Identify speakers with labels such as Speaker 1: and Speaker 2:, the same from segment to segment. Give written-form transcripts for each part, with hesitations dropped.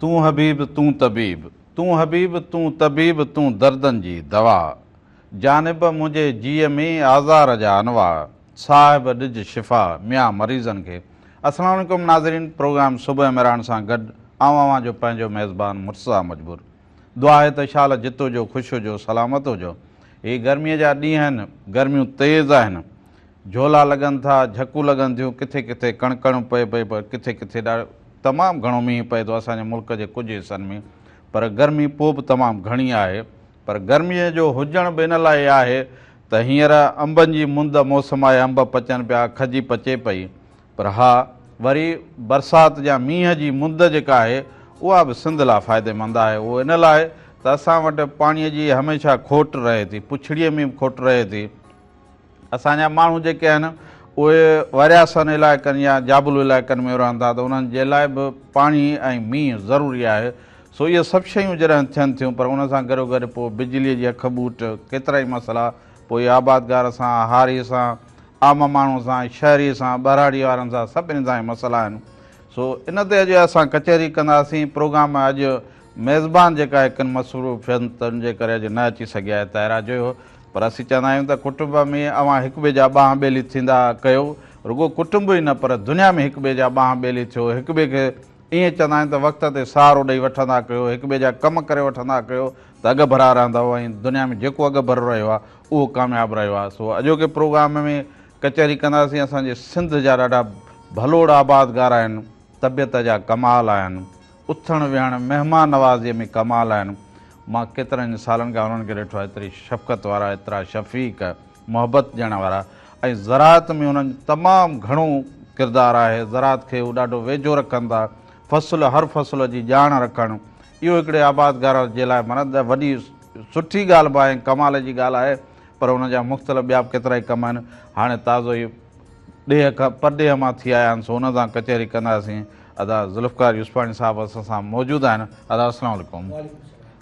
Speaker 1: तू हबीब तू तबीब, तू हबीब तू तबीब, तू दर्दन जी दवा, जानिब मुझे जीअ में आज़ार जा अनवा, साहिब ॾिज शिफ़ा मियाँ मरीज़नि खे। अस्सलाम वालेकुम नाज़रीन, प्रोग्राम सुबह मेरान सां गॾु आऊं जो पंहिंजो मेज़बान मुर्तज़ा मजबूर। दुआ आहे त शाल जित हुजो, ख़ुशि हुजो, सलामत हुजो। हीअ गर्मीअ जा ॾींहं आहिनि, गर्मियूं तेज़ आहिनि, झोला लॻनि था, झकूं लॻनि थियूं, किथे किथे कणकण पए पई, पर किथे किथे तमामु घणो मींहुं पए थो असांजे मुल्क जे कुझु हिसनि में, पर गर्मी पोइ बि तमामु घणी आहे। पर गर्मीअ जो हुजण बि इन लाइ आहे त हींअर अंबनि जी मुंद मौसम आहे, अंब पचनि पिया, खजी पचे पई, पर हा वरी बरसाति जा मींहं जी मुंद जेका आहे उहा बि सिंध लाइ फ़ाइदेमंद आहे। उहो इन लाइ त असां वटि पाणीअ जी हमेशह खोट रहे थी, पुछड़ीअ में बि खोट रहे थी। असांजा माण्हू जेके आहिनि उहे वरियासनि इलाइक़नि या जाबुल इलाइक़नि में रहनि था, त उन्हनि जे लाइ बि पाणी ऐं मींहुं ज़रूरी आहे। सो इहे सभु शयूं जॾहिं थियनि थियूं, पर उन सां गॾो गॾु पोइ बिजलीअ जी अख बूट, केतिरा ई मसइला, पोइ इहे आबादगार सां, हारी सां, आम माण्हू सां, शहरी सां, ॿराड़ी वारनि सां, सभिनी सां मसइला आहिनि। सो इन ते अॼु असां कचहरी कंदासीं। प्रोग्राम अॼु मेज़बान जेका आहे किन मसरूफ़ियतुनि तंहिंजे करे अॼु न अची सघिया आहे ताहिरा जो, पर असीं चवंदा आहियूं त कुटुंब में अवां हिक ॿिए जा ॿांह ॿेली थींदा कयो, रुॻो कुटुंब ई न पर दुनिया में हिक ॿिए जा ॿांह ॿेली थियो, हिक ॿिए खे ईअं चवंदा आहिनि त वक़्त ते सहारो ॾेई वठंदा कयो, हिक ॿिए जा कम करे वठंदा कयो त अॻु भरा रहंदव, ऐं दुनिया में जेको अॻु भर रहियो आहे उहो कामयाबु रहियो आहे। सो अॼोके प्रोग्राम में कचहरी कंदासीं। असांजे सिंध जा ॾाढा भलोड़ आबादगार आहिनि, तबियत जा कमाल आहिनि, उथण विहण महिमान नवाज़ीअ में कमाल आहिनि। मां केतिरनि सालनि खां उन्हनि खे ॾिठो आहे, एतिरी शफ़क़त वारा, एतिरा शफ़ीक़, मोहबत ॾियण वारा, ऐं ज़राअत में उन्हनि तमामु घणो किरदारु आहे। ज़राअत खे उहो ॾाढो वेझो रखनि था, फ़सुल हर फ़सुल जी ॼाण रखणु, इहो हिकिड़े आबादगार जे लाइ माना वॾी सुठी ॻाल्हि बि आहे, कमाल जी ॻाल्हि आहे। पर हुन जा मुख़्तलिफ़ ॿिया बि केतिरा ई कम आहिनि। हाणे ताज़ो ई ॾेह खां परॾेह मां थी आया आहिनि, सो हुन सां कचहरी कंदासीं। अदा ज़ुल्फ़कार यूसुफ़ाणी साहिबु असां सां मौजूदु आहिनि। अदा अस्सलाम वालेकुम।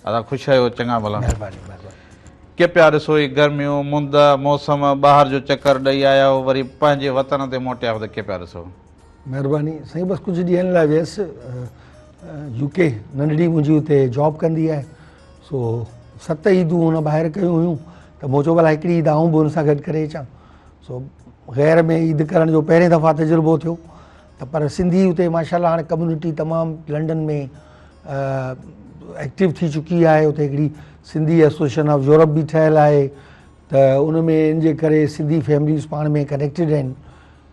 Speaker 1: अदा ख़ुशि आहियो, चङा भला? के पिया ॾिसो ही गर्मियूं, मुंद मौसम, ॿाहिरि जो चकर ॾेई आया हो, वरी पंहिंजे वतन ते मोटिया हो, त के पिया ॾिसो?
Speaker 2: महिरबानी साईं, बसि कुझु ॾींहंनि लाइ वियसि यूके, नंढड़ी मुंहिंजी हुते जॉब कंदी आहे। सो 7 ईदूं हुन ॿाहिरि कयूं हुयूं, त मूं चयो भला हिकिड़ी ईद आऊं बि हुन सां गॾु करे अचां। सो ग़ैर में ईद करण जो पहिरें दफ़ा तजुर्बो थियो, त पर सिंधी हुते माशाल्लाह हाणे कम्यूनिटी तमामु लंडन में एक्टिव थी चुकी आहे। हुते हिकिड़ी सिंधी एसोसिएशन ऑफ यूरोप बि ठहियलु आहे, त उन में इन जे करे सिंधी फैमिलीज़ पाण में कनेक्टेड आहिनि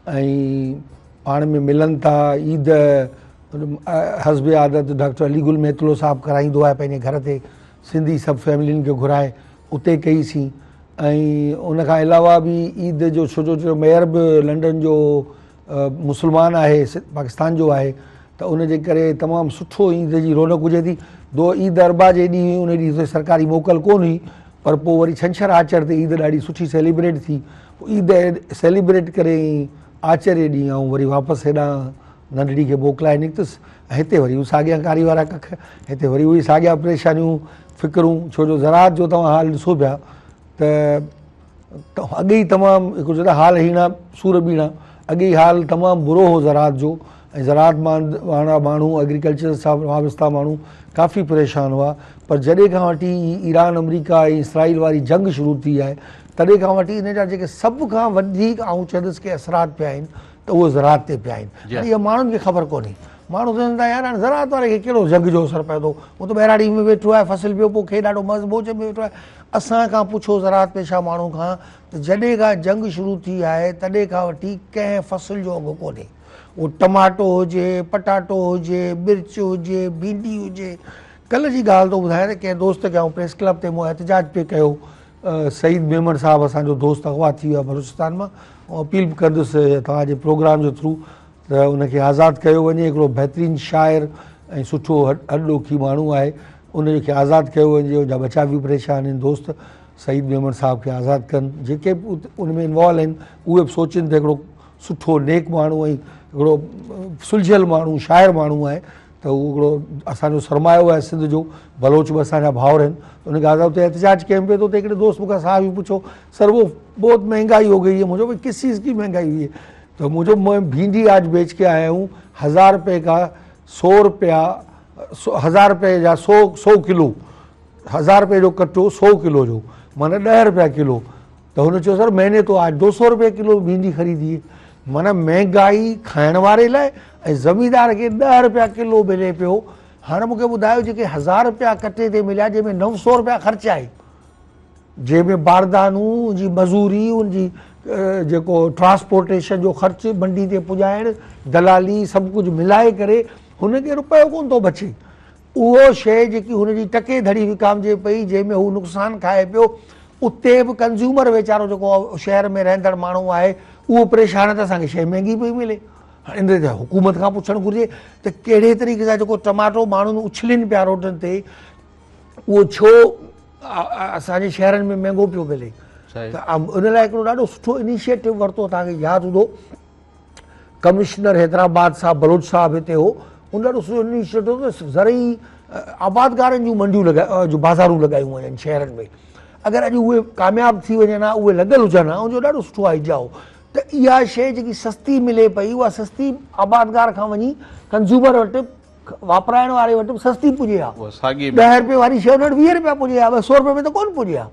Speaker 2: ऐं पाण में मिलनि था। ईद हस्बे आदत डॉक्टर अली गुल मेतलो साहिबु कराईंदो आहे पंहिंजे घर ते, सिंधी सभु फैमिलियुनि खे घुराए उते कईसीं। ऐं उन खां अलावा बि ईद जो छो मेयर बि लंडन जो मुस्लमान आहे, पाकिस्तान जो आहे, त उन जे करे तमामु सुठो ईद जी रौनक हुजे थी। दो ईद अरबा जे ॾींहुं उन ॾींहुं सरकारी मोकल कोन हुई, पर पोइ वरी छंछरु आचर ते ईद ॾाढी सुठी सेलिब्रेट थी। ईद सेलिब्रेट करे आचर जे ॾींहुं ऐं वरी वापसि हेॾां नंढड़ी खे मोकिलाए निकितुसि। ऐं हिते वरी उहे साॻिया कारी वारा कख, हिते वरी उहे साॻिया परेशानियूं फ़िक्रूं, छो जो ज़राअत जो तव्हां हाल ॾिसो पिया त अॻे ई तमामु हिकिड़ो चवंदा हाल हीणा सूर बीणा, अॻे ई हाल तमामु बुरो हो ज़राअत जो। ऐं ज़राअत वारा माण्हू, एग्रीकल्चर सां वाबस्ता माण्हू काफ़ी परेशान हुआ। पर जॾहिं खां वठी ईरान अमरीका ऐं इसराइल वारी जंग शुरू थी आहे, तॾहिं खां वठी इन जा जेके सभ खां वधीक आऊं चवंदुसि के असरात पिया आहिनि, त उहे ज़राअत ते पिया आहिनि। इहा माण्हुनि खे ख़बर कोन्हे, माण्हू चवनि था यार हाणे ज़राअत वारे खे कहिड़ो जंग जो असरु पए थो, उहो त ॿहिराड़ी में वेठो आहे, फसल पियो पोइ खे ॾाढो मज़ बोझ में वेठो आहे। असां खां पुछो ज़राअत पेशा माण्हू खां, त जॾहिं खां जंग शुरू थी आहे तॾहिं खां वठी कंहिं फसल जो अघु कोन्हे। उहो टमाटो हुजे, पटाटो हुजे, मिर्च हुजे, भिंडी हुजे। कल्ह जी ॻाल्हि थो ॿुधायां त कंहिं दोस्त खे आऊं प्रेस क्लब ते मूं एहतजाज पे कयो, सईद मेमन साहिबु असांजो दोस्त अगवा थी वियो आहे बलूचिस्तान मां, ऐं अपील बि कंदुसि तव्हांजे प्रोग्राम जे थ्रू त उनखे आज़ादु कयो वञे। हिकिड़ो बहितरीनु शाइर ऐं सुठो हॾोखी माण्हू आहे, उनखे आज़ादु कयो वञे। उनजा बचा बि परेशान आहिनि दोस्त, सईद मेमन साहिब खे आज़ादु कनि। जेके बि उन में इन्वॉल्व आहिनि उहे बि सोचनि त हिकिड़ो सुठो नेक माण्हू ऐं हिकिड़ो सुलझियल माण्हू, शाइर माण्हू आहे, त उहो हिकिड़ो असांजो सरमायो आहे सिंध जो। बलोच बि असांजा भाउर आहिनि, उनखे आज़ादु उते एहतजाज कयमि पियो। त हिकिड़े दोस्त मूंखां साहिब बि पुछो, सर वो बहुत महंगाई हो गई है। मुझे भाई किस चीज़ की महंगाई हुई है? तो मुझे मैं भिंडी आज बेच के आया हूँ 1000 रुपये का, 100 रुपया 1000 रुपए जा 100 किलो, 1000 रुपए जो कट्टो 100 किलो जो माना 10 रुपया किलो। तो हुन चयो सर मैंने तो आज 200 रुपए किलो भिंडी ख़रीदी है। माना महांगाई खाइण वारे लाइ ऐं ज़मींदार खे 10 रुपया किलो मिले पियो। हाणे मूंखे ॿुधायो जेके 1000 रुपया कटे ते मिलिया जंहिंमें 900 रुपया ख़र्च आहे, जंहिंमें बारदानू उनजी मज़ूरी उनजी जेको ट्रांसपोर्टेशन जो ख़र्च मंडी ते पुॼाइण दलाली सभु कुझु मिलाए करे हुनखे रुपयो कोन थो बचे। उहो शइ जेकी हुनजी टके धड़ी विकामजे पई जंहिंमें हू नुक़सानु खाए पियो, उते बि कंज़्यूमर वीचारो जेको शहर में रहंदड़ माण्हू आहे उहो परेशान त असांखे शइ महांगी पई मिले। हाणे इन ते हुकूमत खां पुछणु घुरिजे त कहिड़े तरीक़े सां जेको टमाटो माण्हुनि उछलनि पिया रोडनि ते उहो छो असांजे शहरनि में महांगो पियो मिले। त उन लाइ हिकिड़ो ॾाढो सुठो इनिशिएटिव वरितो, तव्हांखे यादि हूंदो कमिश्नर हैदराबाद साहब बलोच साहब हिते हो, उन ॾाढो सुठो इनिशिएटिव ज़रई आबादगारनि जूं मंडियूं जो बाज़ारूं लॻायूं वञनि शहरनि में। अगरि अॼु उहे कामयाबु थी वञनि हा, उहे लॻल हुजनि हा, उनजो ॾाढो सुठो आइडिया हो त इहा शइ जेकी सस्ती मिले पई उहा सस्ती आबादगार खां वञी कंज़्यूमर वटि वापराइण वारे वटि सस्ती पुॼे हा। 10 रुपए वारी शइ वटि 20 रुपया पुॼे हा, 200 रुपए में त कोन पुॼे हा।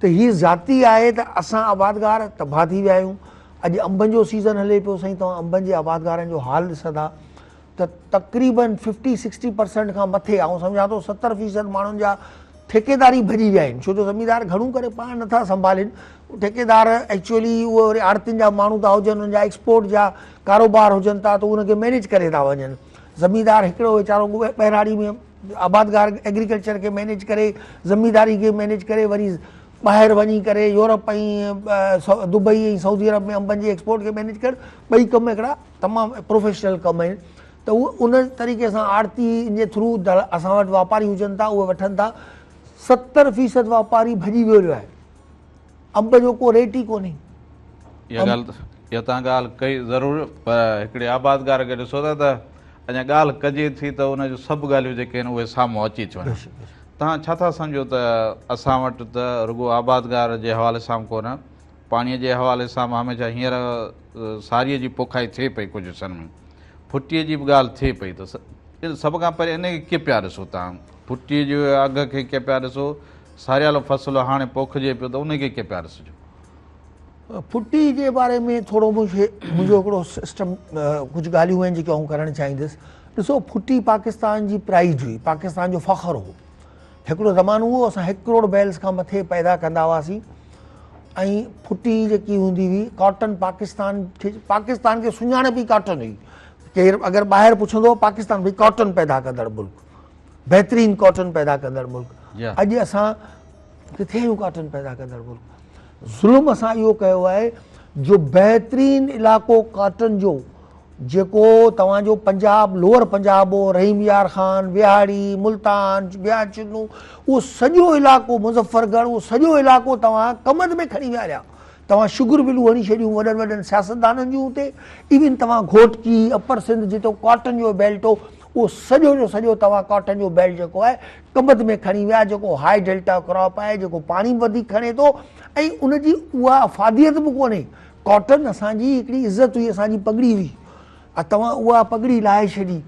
Speaker 2: त हीअ ज़ाती आहे त असां आबादगार तबाह थी विया आहियूं। अॼु अंबनि जो सीज़न हले पियो साईं, तव्हां अंबनि जे आबादगारनि जो हाल ॾिसंदा त तक़रीबन 50-60% खां मथे, ऐं सम्झां थो 70% माण्हुनि जा ठेकेदारी भॼी विया आहिनि, छो जो ज़मींदार घणो करे पाण नथा संभालिनि। ठेकेदार एक्चुअली उहे वरी आड़तियुनि जा माण्हू था हुजनि, हुननि जा एक्सपोर्ट जा कारोबार हुजनि था, त उनखे मैनेज करे था वञनि। ज़मींदार हिकिड़ो वीचारो ॿहिराड़ी में आबादगार एग्रीकल्चर खे मैनेज करे, ज़मींदारी खे मैनेज करे, वरी ॿाहिरि वञी करे यूरोप ऐं दुबई ऐं सऊदी अरब में अंबनि जी एक्सपोर्ट खे मैनेज कर, ॿई कम हिकिड़ा तमामु प्रोफेशनल कम आहिनि। त उहे उन तरीक़े सां आड़ती जे थ्रू असां वटि वापारी हुजनि था, उहे वठनि था। 70% वापारी भॼी वियो आहे, अंब जो को रेट ई कोन्हे।
Speaker 1: इहा तव्हां ॻाल्हि कई ज़रूरु, पर हिकिड़े आबादगार खे ॾिसो था त अञा ॻाल्हि कजे थी त उनजूं सभु ॻाल्हियूं जेके आहिनि उहे साम्हूं अची थियूं वञनि। तव्हां छा था सम्झो त असां वटि त रुॻो आबादगार जे हवाले सां कोन, पाणीअ जे हवाले सां हमेशह हींअर सारीअ जी पोखाई थिए पई, कुझु हिसनि में फुटीअ जी बि ॻाल्हि थिए पई। त सभ खां पहिरीं इनखे कीअं पिया ॾिसो तव्हां, फुटीअ जे अघ खे कीअं पिया ॾिसो, सारियल फ़सुलु हाणे पोखिजे पियो त उनखे कीअं पिया ॾिसिजो?
Speaker 2: फुटी जे बारे में थोरो मुंहिंजो हिकिड़ो सिस्टम, कुझु ॻाल्हियूं आहिनि जेके आउं करणु चाहींदुसि। ॾिसो, फुटी पाकिस्तान जी प्राइड हुई, पाकिस्तान जो फ़ख्रु हो। हिकिड़ो ज़मानो हुओ असां 1 करोड़ बैल्स खां मथे पैदा कंदा हुआसीं, ऐं फुटी जेकी हूंदी हुई कॉटन पाकिस्तान खे सुञाणप ई कॉटन हुई। केरु अगरि ॿाहिरि पुछंदो पाकिस्तान भई कॉटन पैदा कंदड़ मुल्क, बहितरीनु कॉटन पैदा कंदड़ मुल्क। अॼु असां किथे आहियूं कॉटन पैदा कंदड़ मुल्क? ज़ुल्म असां इहो कयो आहे जो बहितरीनु इलाइक़ो कॉटन जो जेको तव्हांजो पंजाब, लोअर पंजाब हो, रहीम यार ख़ान, विहाड़ी, मुल्तान, बियाचुनू, उहो सॼो इलाइक़ो, मुज़फ़रगढ़, उहो सॼो इलाइक़ो तव्हां कमद में खणी विया। तव्हां शुगर मिलूं हणी छॾियूं वॾनि वॾनि सियासतदाननि जूं हुते, इवन तव्हां घोटकी, अपर सिंध जिते कॉटन जो बेल्ट हो, उहो सॼो जो सॼो तव्हां कॉटन जो बेल्ट जेको आहे कमद में खणी विया, जेको हाई डेल्टा क्रॉप आहे, जेको पाणी वधीक खणे थो, ऐं उनजी उहा अफ़ादियत बि कोन्हे। कॉटन असांजी हिकिड़ी इज़त हुई, असांजी पगड़ी हुई, तव्हां उहा पगड़ी लाहे छॾी।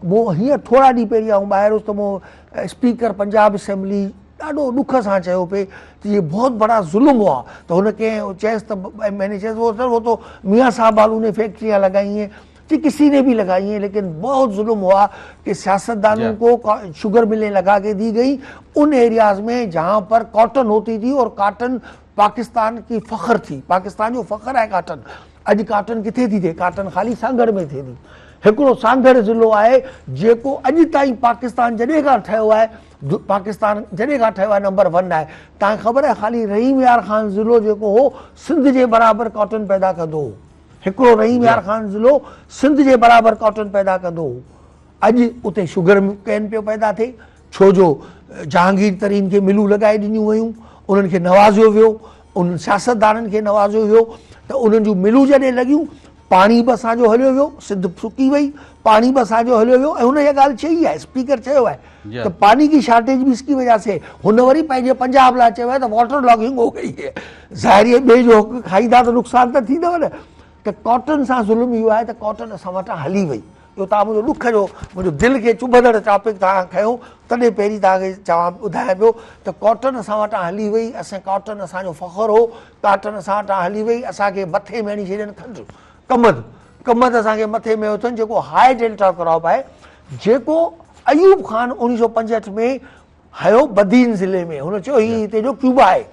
Speaker 2: मूं हींअर थोरा ॾींहं पहिरीं आउं ॿाहिरि हुउसि त मूं स्पीकर पंजाब असेंबली ॾाढो ॾुख सां चयो पिए त इहे बहुत बड़ा ज़ुल्म हुआ। त हुनखे चयसि त मैंने चयसि वो तो मियाँ साहब वालों ने फैक्ट्रियाँ लगाई हैं, कि किसी ने भी लगाई हैं, लेकिन बहुत जुल्म हुआ कि सियासतदानों को शुगर मिलें लगा के दी गई उन एरियाज़ में जहाँ पर कॉटन होती थी, और कॉटन पाकिस्तान की फ़ख्र थी, पाकिस्तान जो फ़ख्र है कॉटन। अॼु कॉटन किथे थी थिए? कॉटन ख़ाली सांगड़ में थिए थी। हिकिड़ो सांगड़ ज़िलो आहे जेको अॼु ताईं पाकिस्तान जॾहिं खां ठहियो आहे, पाकिस्तान जॾहिं खां ठहियो आहे नंबर 1 आहे। तव्हांखे ख़बर आहे ख़ाली रहीम यार ख़ान ज़िलो जेको हो सिंध जे बराबरि कॉटन पैदा कंदो हो। हिकिड़ो रहीम यार ख़ान ज़िलो सिंध जे बराबरि कॉटन पैदा कंदो हो। अॼु उते शुगर कैन पियो पैदा थिए, छो जो जहांगीर तरीन खे मिलूं लॻाए ॾिनियूं वयूं, उन्हनि खे नवाज़ियो वियो, उन्हनि सियासतदाननि खे नवाज़ियो वियो, त उन्हनि जूं मिलूं जॾहिं लॻियूं, पाणी बि असांजो हलियो वियो, सिंध सुकी वई, पाणी बि असांजो हलियो वियो। ऐं हुन इहा ॻाल्हि चई आहे, स्पीकर चयो आहे त पानी की शॉर्टेज भी इसकी वजह से। हुन वरी पंहिंजे पंजाब लाइ चयो आहे त वाटर लॉगिंग हो गई है। ज़ाहिर ॿिए जो खाईंदा त नुक़सानु त थींदव न। त कॉटन सां ज़ुल्म इहो आहे त कॉटन असां वटां हली वई, इहो तव्हां मुंहिंजो ॾुख जो मुंहिंजो दिलि खे चुभंदड़ टॉपिक तव्हां खयो, तॾहिं पहिरीं तव्हांखे चवां ॿुधायां पियो त कॉटन असां वटां हली वई, कॉटन असांजो फ़ख़ुरु हो, कॉटन असां वटां हली वई, असांखे मथे में हणी छॾनि खंडु कमद असांखे मथे में अथनि, जेको हाई डेल्टा क्रॉप आहे, जेको अयूब ख़ान 1965 में हयो बदीन ज़िले में। हुन चयो हीउ हिते जो क्यूबा आहे,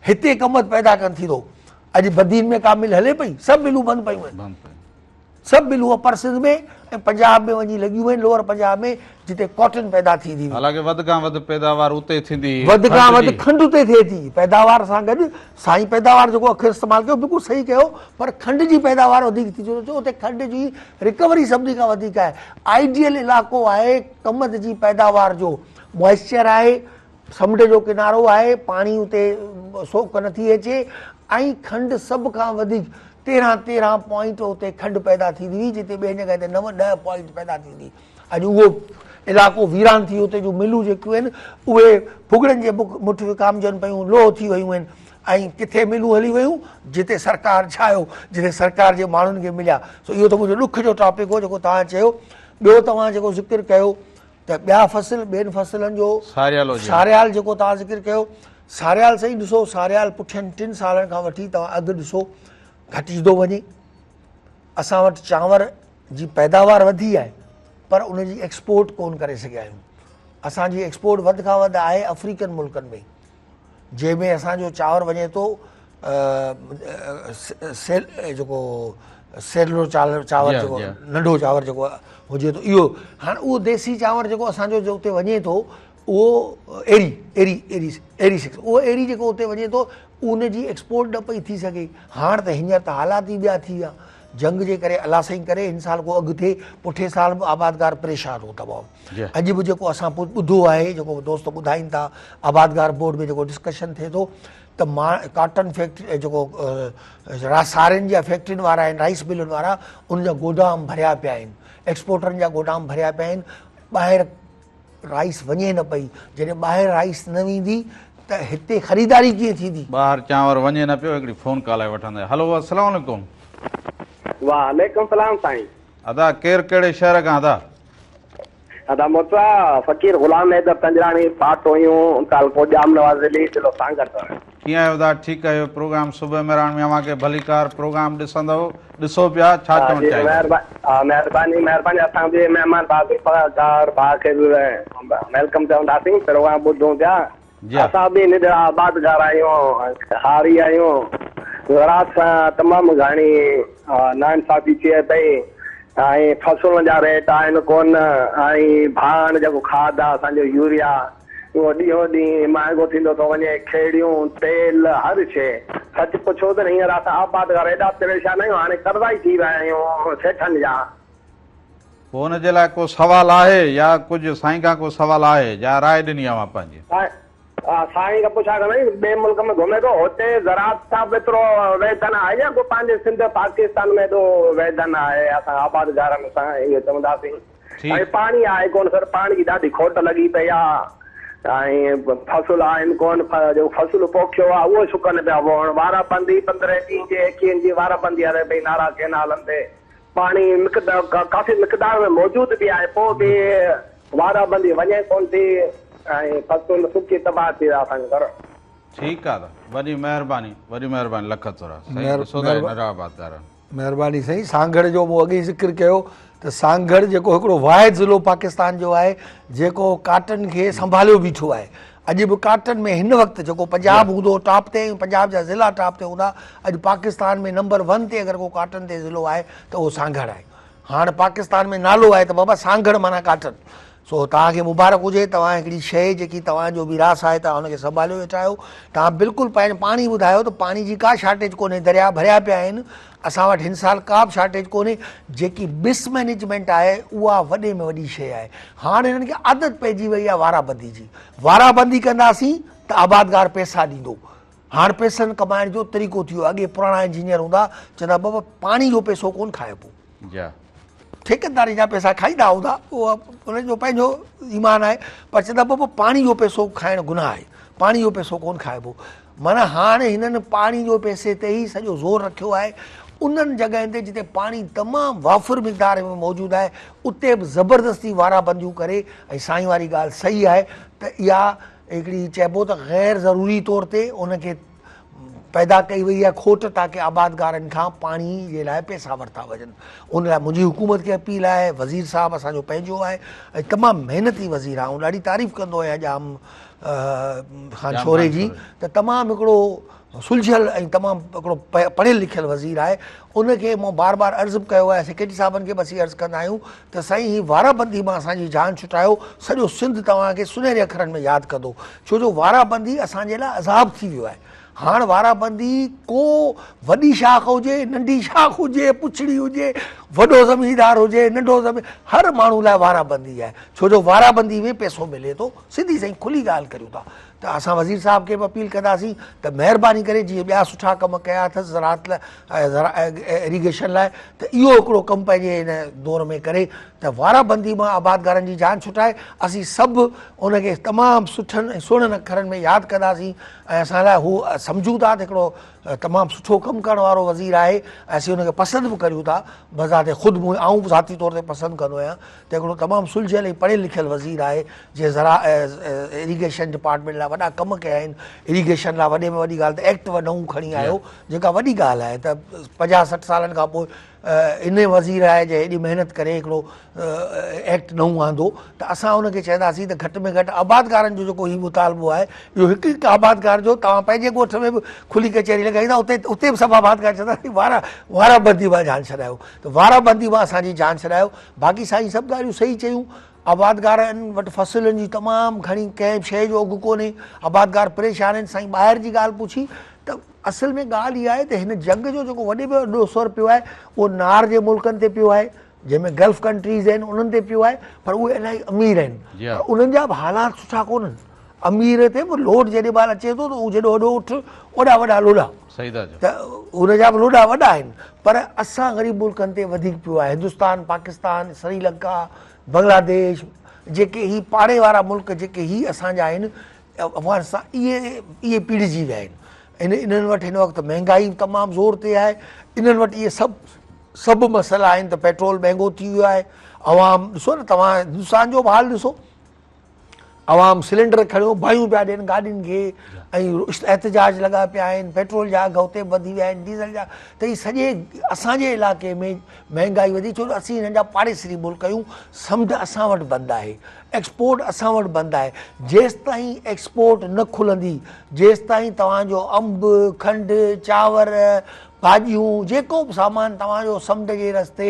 Speaker 2: हिते कमद पैदा कनि थी थो। अॼु बदीन में का मिल हले पई, सभु मिलूं बंदि पयूं आहिनि, सभु मिलूं अपर सिंध में ऐं पंजाब में वञी लॻियूं आहिनि, लोअर पंजाब में जिते कॉटन पैदा थींदी हुई।
Speaker 1: हालांकि वधि खां वधि पैदावार उते थींदी,
Speaker 2: वधि खां वधि खंडु उते थिए थी। पैदावार सां गॾु साईं पैदावार जेको अखर इस्तेमालु कयो बिल्कुलु सही कयो, पर खंड जी पैदावार वधीक थी। छो उते खंड जी रिकवरी सभिनी खां वधीक आहे। आइडियल इलाइक़ो आहे कमद जी पैदावार जो, मॉइस्चर आहे, समुंड जो किनारो आहे, पाणी उते सोक नथी अचे, ऐं खंड सभ खां वधीक 13 पॉइंट उते खंड पैदा थींदी हुई, जिते ॿिए जॻह ते 9-10 पॉइंट पैदा थींदी। अॼु उहो इलाइक़ो वीरान थी वियो, उते जूं मिलूं जेकियूं आहिनि उहे भुॻड़नि जे मुठ विकामजनि पियूं, लोह थी वियूं आहिनि। ऐं किथे मिलूं हली वियूं जिते सरकार छायो, जिते सरकार जे माण्हुनि खे मिलिया। सो इहो त मुंहिंजो ॾुख जो टॉपिक हो जेको तव्हां चयो। ॿियो तव्हां जेको ज़िक्र कयो त ॿिया फ़सुल, ॿियनि फ़सुलनि जो सारियाल जेको तव्हां ज़िक्र कयो, सारियाल सही ॾिसो, सारियाल पुठियनि 3 सालनि खां वठी तव्हां अघु ॾिसो घटिजंदो वञे। असां वटि चांवर जी पैदावार वधी आहे, पर उनजी एक्सपोर्ट कोन करे सघिया आहियूं। असांजी एक्सपोर्ट वधि खां वधि आहे अफ्रीकन मुल्कनि में, जंहिंमें असांजो चांवर वञे थो जेको सेलो चांवर जेको नंढो चांवर जेको हुजे थो इहो। हाणे उहो देसी चांवर जेको असांजो जो उते वञे थो उहो एरी 6 उहो एरी जेको उते वञे थो उनजी एक्सपोर्ट न पई थी सघे। हाणे त हींअर त हालात ई ॿिया थी विया, जंग जे करे अलाह साईं करे हिन साल को अॻु थिए, पुठे साल बि आबादगार परेशान हो तमामु। अॼु बि जेको असां ॿुधो आहे, जेको दोस्त ॿुधाइनि था, आबादगार बोर्ड में जेको डिस्कशन थिए थो त कॉटन फैक्ट्री जेको साड़ियुनि जा फैक्ट्रियुनि वारा आहिनि, राइस मिलुनि वारा, उनजा गोदाम भरिया पिया आहिनि, एक्सपोर्टरनि जा गोदाम भरिया पिया आहिनि। ॿाहिरि राइस वञे न पई, जॾहिं ॿाहिरि राइस न वेंदी त हिते ख़रीदारी कीअं थींदी?
Speaker 1: ॿाहिरि चांवर वञे न पियो। हिकिड़ी फ़ोन कॉल आहे वठंदे। हलो, अस्सलाम वालेकुम।
Speaker 3: वालेकुम सलाम साईं।
Speaker 1: अदा केरु कहिड़े शहर खां अदा?
Speaker 3: अदा मुसा फ़कीर गुलाम हैदर तंजराणी पाट हुयूं तालको जाम नवाज अली जिलो सांगर।
Speaker 1: कीअं आहियो अदा? ठीकु आहे। प्रोग्राम सुबह मेहरान में अव्हांखे भलीकार प्रोग्राम ॾिसंदव, ॾिसो पिया छा चवणु चाहियो?
Speaker 3: महिरबानी असांजे महिमान भाउ खे बि वेलकम चवंदासीं, प्रोग्राम ॿुधूं पिया। असां बि निडरा आबादगार आहियूं, हारी आहियूं, ज़रात सां तमामु घणी नाइंसाफ़ी थिए पई, ऐं फसुलनि जा रेट आहिनि कोन, ऐं भाण जेको खाद आहे असांजो यूरिया उहो ॾींहों ॾींहुं महांगो थींदो थो वञे, खेड़ियूं, तेल, हर शइ। सच पुछो त हींअर असां आबादगार एॾा परेशान आहियूं, हाणे कर्ज़ा ई थी विया आहियूं सेठनि जा।
Speaker 1: पोइ हुनजे लाइ को सुवालु आहे या कुझु साईं खां को सुवालु आहे या राय ॾिनी आहे पंहिंजी?
Speaker 3: साईं खां पुछा कंदा ॿिए मुल्क में घुमे थो, हुते ज़रात सां बि एतिरो वेतन आहे या को पंहिंजे सिंध पाकिस्तान में एॾो वेतन आहे? असां आबादगारनि सां इहो चवंदासीं। ऐं पाणी आहे कोन सर, पाणी जी ॾाढी खोट लॻी पई आहे, ऐं फसुल आहिनि कोन, जेको फसुल पोखियो आहे उहो सुकनि पिया पवनि। वाराबंदी 15 ॾींहं जे 21 जी वाराबंदी हले पई नारा केनालनि ते, पाणी काफ़ी मिक़दार में मौजूदु बि आहे, पोइ बि वाराबंदी वञे कोन थी ऐं फसुल सुकी तबाह थी विया असांजे घर।
Speaker 1: ठीकु आहे, वॾी महिरबानी, वॾी महिरबानी, लख थोरा
Speaker 2: महिरबानी साईं। सांगड़ जो मूं अॻे ई ज़िक्र कयो त सांगड़ जेको हिकिड़ो वाहिद ज़िलो पाकिस्तान जो आहे जेको काटन खे संभालियो बीठो आहे। अॼु बि काटन में हिन वक़्तु जेको पंजाब हूंदो टॉप ते, पंजाब जा ज़िला टॉप ते हूंदा, अॼु पाकिस्तान में नंबर 1 ते अगरि को काटन ते ज़िलो आहे त उहो सांगड़ आहे। हाणे पाकिस्तान में नालो आहे त बाबा सांगड़ माना काटन। सो तव्हांखे मुबारक हुजे, तव्हां हिकिड़ी शइ जेकी तव्हांजो विरास आहे तव्हां हुनखे संभालियो वेठा आहियो। तव्हां बिल्कुलु पंहिंजो पाणी ॿुधायो त पाणी जी का शार्टेज कोन्हे, दरिया भरिया पिया आहिनि। असां वटि हिन साल का बि शार्टेज कोन्हे। जेकी मिसमैनेजमेंट आहे उहा वॾे में वॾी शइ आहे। हाणे हिननि खे आदत पइजी वई आहे वाराबंदी जी। वाराबंदी कंदासीं त आबादगार पैसा ॾींदो। हाणे पैसनि कमाइण जो तरीक़ो थी वियो। अॻे पुराणा इंजीनियर हूंदा, चवंदा बाबा पाणी जो पैसो कोन खाइबो, ठेकेदारी जा पैसा खाईंदा हूंदा, उहो उनजो पंहिंजो ईमान आहे, पर चवंदा बाबा पाणी जो पैसो खाइणु गुनाह आहे, पाणी जो पैसो कोन खाइबो। माना हाणे हिननि पाणी जो पैसे ते ई सॼो ज़ोर रखियो आहे। उन्हनि जॻहियुनि ते जिते पाणी तमामु वाफ़ुर मिक़दार में मौजूदु आहे उते बि ज़बरदस्ती वाराबंदियूं करे ऐं साईं वारी ॻाल्हि सही आहे त इहा हिकिड़ी चइबो त ग़ैर ज़रूरी तौर ते उनखे पैदा कई वई आहे खोट ताकी आबादगारनि खां पाणी जे लाइ पैसा वरिता वञनि। उन लाइ मुंहिंजी हुकूमत खे अपील आहे, वज़ीर साहिबु असांजो पंहिंजो आहे ऐं तमामु महिनती वज़ीर आहे, ऐं ॾाढी तारीफ़ कंदो आहियां जाम ख़ान शोरे जी, त तमामु हिकिड़ो सुलझियल ऐं तमामु हिकिड़ो पढ़ियल लिखियल वज़ीर आहे। उनखे मूं बार बार अर्ज़ु कयो आहे, सेक्रेटरी साहिबनि खे बि असीं अर्ज़ु कंदा आहियूं त साईं हीअ वाराबंदी मां असांजी जान छुटायो, सॼो सिंध तव्हांखे सुनहरे अखरनि में यादि कंदो, छो जो वाराबंदी असांजे लाइ अज़ाब थी वियो आहे। हाणे वाराबंदी को वॾी शाख हुजे नंढी शाख हुजे पुछड़ी हुजे वॾो ज़मीनदार हुजे नंढो हर माण्हू लाइ वाराबंदी आहे, छो जो वाराबंदी में पैसो मिले थो। सिधी साईं खुली ॻाल्हि करियूं था त असां वज़ीर साहिब खे बि अपील कंदासीं त महिरबानी करे जीअं ॿिया सुठा कम कया अथसि ज़राअत लाइ इरीगेशन लाइ त इहो हिकिड़ो कमु पंहिंजे हिन दौर में करे त वाराबंदी मां आबादगारनि जी जान छुटाए। असीं सभु उनखे तमामु सुठनि ऐं सुहिणनि अखरनि में यादि कंदासीं ऐं असां लाइ हू सम्झूं था त हिकिड़ो तमामु सुठो कमु करण वारो वज़ीर आहे ऐं असीं हुनखे पसंदि बि करियूं था। बज़ाते ख़ुदि आऊं बि ज़ाती तौर ते पसंदि कंदो आहियां त हिकिड़ो तमामु सुलझियल ऐं पढ़ियल लिखियल वज़ीर आहे जंहिं इरीगेशन डिपार्टमेंट लाइ वॾा कम कया आहिनि। इरीगेशन लाइ वॾे में वॾी ॻाल्हि त एक्ट नऊं खणी आयो जेका वॾी ॻाल्हि आहे त 50-60 सालनि खां पोइ इन वज़ीर आहे जंहिं हेॾी महिनत करे हिकिड़ो एक्ट नऊं आंदो त असां हुनखे चवंदासीं त घटि में घटि आबादगारनि जो जेको हीउ मुतालबो आहे इहो हिकु हिकु आबादगार जो तव्हां पंहिंजे ॻोठ में बि खुली कचहरी लॻाईंदा उते बि सभु आबादगार चवंदासीं वाराबंदी मां जान छॾायो त वाराबंदी मां असांजी जान छॾायो। बाक़ी साईं सभु ॻाल्हियूं सही चयूं। आबादगारनि वटि फसलुनि जी तमामु घणी कंहिं शइ जो अघु कोन्हे, आबादगार परेशान आहिनि। साईं ॿाहिरि जी ॻाल्हि पुछी त असल में ॻाल्हि इहा आहे त हिन जंग जो जेको वॾे में वॾो असरु पियो आहे उहो नार जे मुल्कनि ते पियो आहे जंहिंमें गल्फ कंट्रीज़ आहिनि उन्हनि ते पियो आहे, पर उहे इलाही अमीर आहिनि, उन्हनि जा बि हालात सुठा कोन्हनि। अमीर ते बि लोड जेॾी महिल अचे थो त उहो जेॾो वॾो उठ ओॾा वॾा लोॾा, त उनजा बि लोॾा वॾा आहिनि। पर असां ग़रीब मुल्कनि ते वधीक पियो आहे। हिंदुस्तान, पाकिस्तान, श्रीलंका, बांग्लादेश जेके ही पाड़े वारा मुल्क जेके ही असांजा आहिनि अफ़गानिस्तान इहे पीड़िजी विया आहिनि। इन्हनि वटि हिन वक़्तु महांगाई तमामु ज़ोर ते आहे। इन्हनि वटि इहे सभु मसइला आहिनि त पेट्रोल महांगो थी वियो आहे। अवाम ॾिसो न, तव्हां हिंदुस्तान जो बि हाल ॾिसो, अवाम सिलेंडर खणियो भायूं पिया ॾियनि गाॾियुनि खे ऐं एहतजाज लॻा पिया आहिनि। पेट्रोल जा अघु उते वधी विया आहिनि, डीज़ल जा। त इहे सॼे असांजे इलाइक़े में महांगाई वधी, छो जो असीं हिननि जा पाड़ेसरी मुल्क आहियूं। समुंड असां वटि बंदि आहे, एक्सपोर्ट असां वटि बंदि आहे। जेसि ताईं एक्सपोर्ट न खुलंदी जेसि ताईं तव्हांजो अंब, खंडु, चांवर, भाॼियूं जेको बि सामान तव्हांजो समुंड जे रस्ते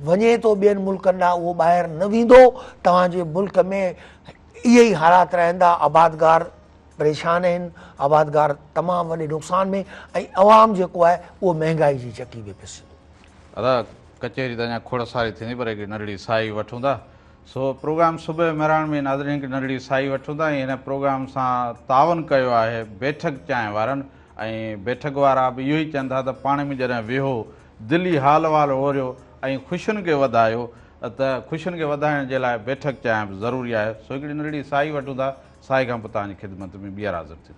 Speaker 2: वञे थो ॿियनि मुल्कनि ॾांहुं उहो ॿाहिरि न वेंदो। तव्हांजे मुल्क में इहे ई हालात रहंदा। आबादगार परेशान आहिनि, आबादगार तमामु वॾे नुक़सान में, ऐं अवाम जेको आहे उहो महांगाई जी चकी में पियो।
Speaker 1: दादा कचहरी त अञा खोड़ सारी थींदी पर हिकिड़ी नंढड़ी साई वठूं था। सो प्रोग्राम सुबुह मेराण में नाज़रीन हिकिड़ी नंढड़ी साई वठूं था। हिन प्रोग्राम सां तावन कयो आहे बैठक चांहि वारनि, ऐं बैठक वारा बि इहो ई चवनि था त पाण में जॾहिं वेहो दिली हाल वाल ओरियो ऐं ख़ुशियुनि खे वधायो त ख़ुशियुनि खे वधाइण जे लाइ बैठक चांहि बि ज़रूरी आहे। सो हिकिड़ी नंढड़ी साई वठूं था, साई खां पोइ तव्हांजी ख़िदमत में ॿीहर हाज़िर थी।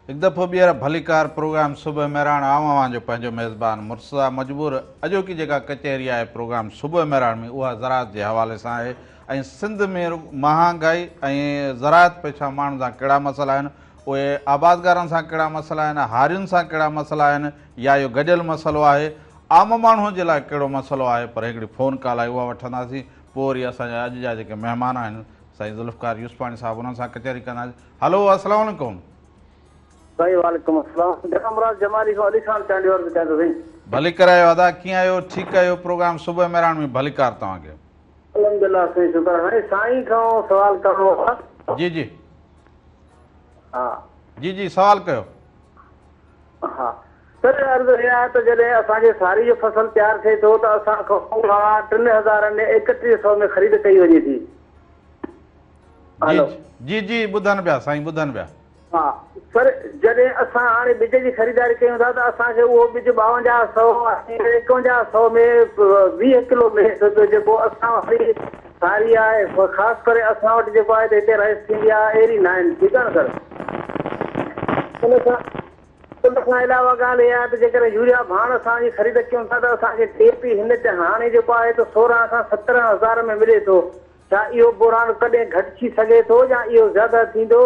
Speaker 1: हिकु दफ़ो ॿीहर भलीकार प्रोग्राम सुबुह मेराण आवां जो पंहिंजो मेज़बान मुर्तज़ा मजबूर। अॼोकी जेका कचहरी आहे प्रोग्राम सुबुह मेराण में उहा ज़राअत जे हवाले सां आहे, ऐं सिंध में महांगाई ऐं ज़राअत पेशा माण्हुनि सां कहिड़ा मसइला आहिनि, उहे आबादगारनि सां कहिड़ा मसइला आहिनि, हारियुनि सां कहिड़ा मसइला आहिनि, या इहो गॾियल मसइलो आहे, आम माण्हूअ जे लाइ कहिड़ो मसइलो आहे। पर हिकिड़ी फ़ोन कॉल आहे उहा वठंदासीं, पोइ वरी असांजा अॼु जा जेके महिमान आहिनि साईं ज़ुल्फ़कार यूसुफ़ानी साहिबु उन्हनि सां कचहरी कंदासीं। हलो अस्सलाम वालेकुम।
Speaker 3: साईं वालेकुम अस्सलाम। जनाब जमाली खां अली खान चांडिवर बि कहंदो साईं।
Speaker 1: भली करायो अदा, कीअं आहियो? ठीकु आहियो? प्रोग्राम सुबुह मेराण में भलीकार तव्हांखे।
Speaker 3: अल्हम्दुलिल्लाह साईं शुक्र आहे। साईं खां सवाल करणो आहे।
Speaker 1: जी जी
Speaker 3: हा
Speaker 1: जी जी सवाल कयो।
Speaker 3: हा सर अर्ज़ु इहा आहे त जॾहिं असांजे सारी जो फसल तयारु थिए थो त असां खां 3000 में 3100 में ख़रीद कई वञे थी।
Speaker 1: जी जी ॿुधनि पिया साईं, ॿुधनि पिया।
Speaker 3: हा सर जॾहिं असां हाणे ॿिज जी ख़रीदारी कयूं था त असांखे उहो ॿिज 5200 5100 में 20 किलो मिले थो पियो, जेको असां वटि सारी आहे ख़ासि करे असां वटि जेको आहे त हिते राइस थींदी आहे अहिड़ी न आहिनि। ठीकु आहे न सर। उन खां अलावा ॻाल्हि इहा आहे त जेकॾहिं यूरिया भाण असांजी ख़रीद कयूं था त असांखे टेपी हिन ते हाणे जेको आहे त 16 खां 17,000 में मिले थो। छा इहो बुरान कॾहिं घटिजी सघे थो या इहो ज़्यादा थींदो?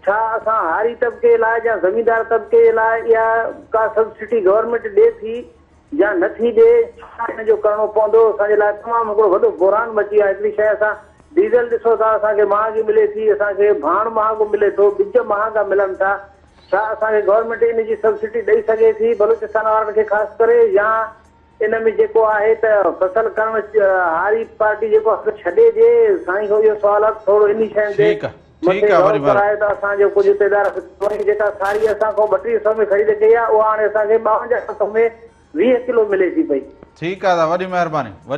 Speaker 3: छा असां हारी तबिके लाइ या ज़मीनदार तबिके लाइ इहा का सब्सिडी गवर्नमेंट ॾिए थी या नथी ॾिए? छा हिन जो करिणो पवंदो? असांजे लाइ तमामु हिकिड़ो वॾो बुरान मची आहे। हिकिड़ी शइ असां डीज़ल ॾिसो था असांखे महांगी मिले थी, असांखे भाण महांगो मिले थो, ॿिज महांगा मिलनि था। छा असांखे गवर्नमेंट इन जी सब्सिडी ॾेई सघे थी बलूचिस्तान वारनि खे ख़ासि करे, या इन में जेको आहे त फसल करण हारी पार्टी जेको छॾे ॾिए? साईं खां इहो सुवाल आहे थोरो इन शइ ते मथे गौर कराए त असांजो कुझु तेदार जेका साड़ी असां खां 3200 में ख़रीद कई आहे उहा हाणे असांखे 5200 में 20 किलो मिले थी पई।
Speaker 1: ठीकु आहे, वॾी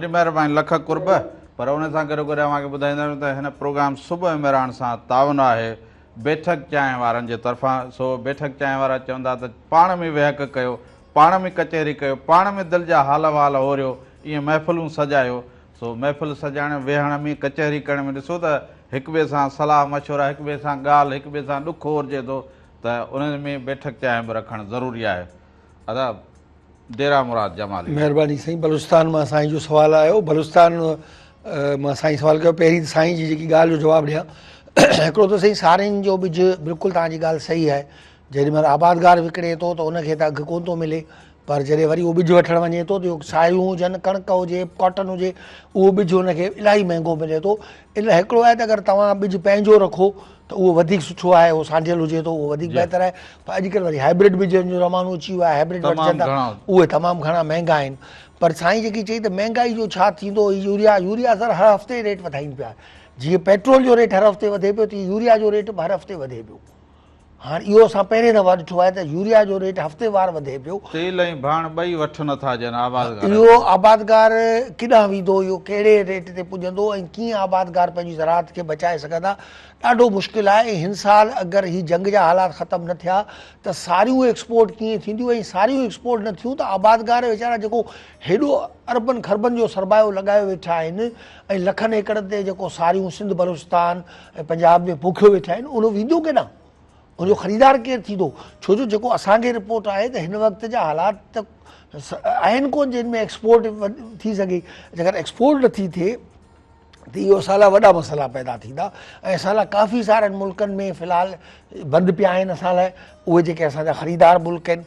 Speaker 1: महिरबानी लख कुर्ब। पर उन सां गॾो गॾु तव्हांखे ॿुधाईंदा आहियूं त हिन प्रोग्राम सुबुह में रहण सां तावन आहे बैठक चांहि वारनि जे तरफ़ां। सो बैठक चांहि वारा चवंदा त पाण में विहक कयो, पाण में कचहरी कयो, पाण में दिलि जा हाल वाल ओरियो, ईअं महफ़िलूं सजायो। सो महफ़िल सजाइण वेहण में कचहरी करण में ॾिसो त हिक ॿिए सां सलाह मशवरा, हिक ॿिए सां ॻाल्हि, हिक ॿिए सां ॾुख ओरिजे थो, त उन में बैठक चांहि बि रखणु ज़रूरी आहे। अदा डेरा मुराद जमाली।
Speaker 2: महिरबानी साईं। बलूचिस्तान मां साईं जो सुवालु आयो। बलूचिस्तान मां साईं सुवालु कयो। पहिरीं त साईं जी जेकी ॻाल्हि जो जवाबु ॾियां, हिकिड़ो त साईं साड़ियुनि जो ॿिज बिल्कुलु तव्हांजी ॻाल्हि सही आहे। जेॾीमहिल आबादगार विकिणे थो त उनखे त अघु कोन थो मिले, पर जॾहिं वरी उहो ॿिज वठणु वञे थो त सायूं हुजनि, कणिक हुजे, कॉटन हुजे, उहो ॿिज हुनखे इलाही महांगो मिले थो। इन हिकिड़ो आहे त अगरि तव्हां ॿिज पंहिंजो रखो त उहो वधीक सुठो आहे, उहो सांडियल हुजे थो, उहो वधीक बहितर आहे। पर अॼुकल्ह वरी हाइब्रिड ॿिजनि जो ज़मानो अची वियो आहे, हाइब्रिड वठजनि था, उहे तमामु घणा महांगा आहिनि। पर साईं जेकी चई त महांगाई जो छा थींदो, यूरिया सर हर हफ़्ते रेट वधाइनि पिया। जीअं पेट्रोल जो रेट हर हफ़्ते वधे पियो, तीअं यूरिया जो रेट बि हर हफ़्ते वधे पियो। हाणे इहो असां पहिरें दफ़ा ॾिठो आहे त यूरिया जो रेट हफ़्तेवार वधे पियो।
Speaker 1: तेल ऐं भाण ॿई वठ नथा ॾियनि आबादगार।
Speaker 2: इहो आबादगार केॾांहुं वेंदो, इहो कहिड़े रेट ते पुॼंदो ऐं कीअं आबादगार पंहिंजी ज़राअत खे बचाए सघंदा, ॾाढो मुश्किल आहे। हिन साल अगरि हीअ जंग जा हालात ख़तमु न थिया त सारियूं एक्सपोर्ट कीअं थींदियूं, ऐं सारियूं एक्सपोर्ट न थियूं त आबादगार वीचारा जेको हेॾो अरबनि खरबनि जो सरमायो लॻायो वेठा आहिनि ऐं लखनि एकड़ ते जेको सारियूं सिंध बलूचिस्तान ऐं पंजाब में पोखियो वेठा आहिनि, उन वेंदो केॾांहुं? उनजो ख़रीदार केरु थींदो? छो जो जेको असांखे रिपोर्ट आहे त हिन वक़्त जा हालात त आहिनि कोन जिन में एक्सपोर्ट थी सघे। जेकर एक्सपोर्ट नथी थिए त इहो असां लाइ वॾा मसइला पैदा थींदा ऐं असां लाइ काफ़ी सारनि मुल्कनि में फ़िलहालु बंदि पिया आहिनि असां लाइ, उहे जेके असांजा ख़रीदार मुल्क आहिनि।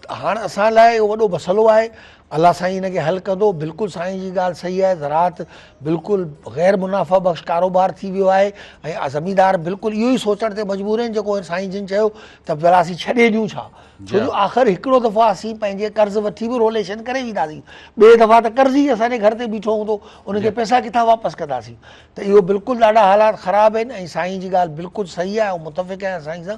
Speaker 2: हाणे असां लाइ इहो वॾो मसइलो आहे। अलाह साईं हिनखे हल कंदो। बिल्कुलु साईं जी ॻाल्हि सही आहे, ज़राअत बिल्कुलु ग़ैर मुनाफ़ा बख़्श कारोबार थी वियो आहे ऐं ज़मीनदार बिल्कुलु इहो ई सोचण ते मजबूर आहिनि जेको साईं जिन चयो त भला असीं छॾे ॾियूं छा। छो जो आख़िर हिकिड़ो दफ़ो असीं पंहिंजे कर्ज़ वठी बि रोलेशन करे वेंदासीं, ॿिए दफ़ा त कर्ज़ ई असांजे घर ते बीठो हूंदो, उनखे पैसा किथां वापसि कंदासीं। त इहो बिल्कुलु ॾाढा हालात ख़राबु आहिनि ऐं साईं जी ॻाल्हि बिल्कुलु सही आहे ऐं मुतफ़िक़ आहियां साईं सां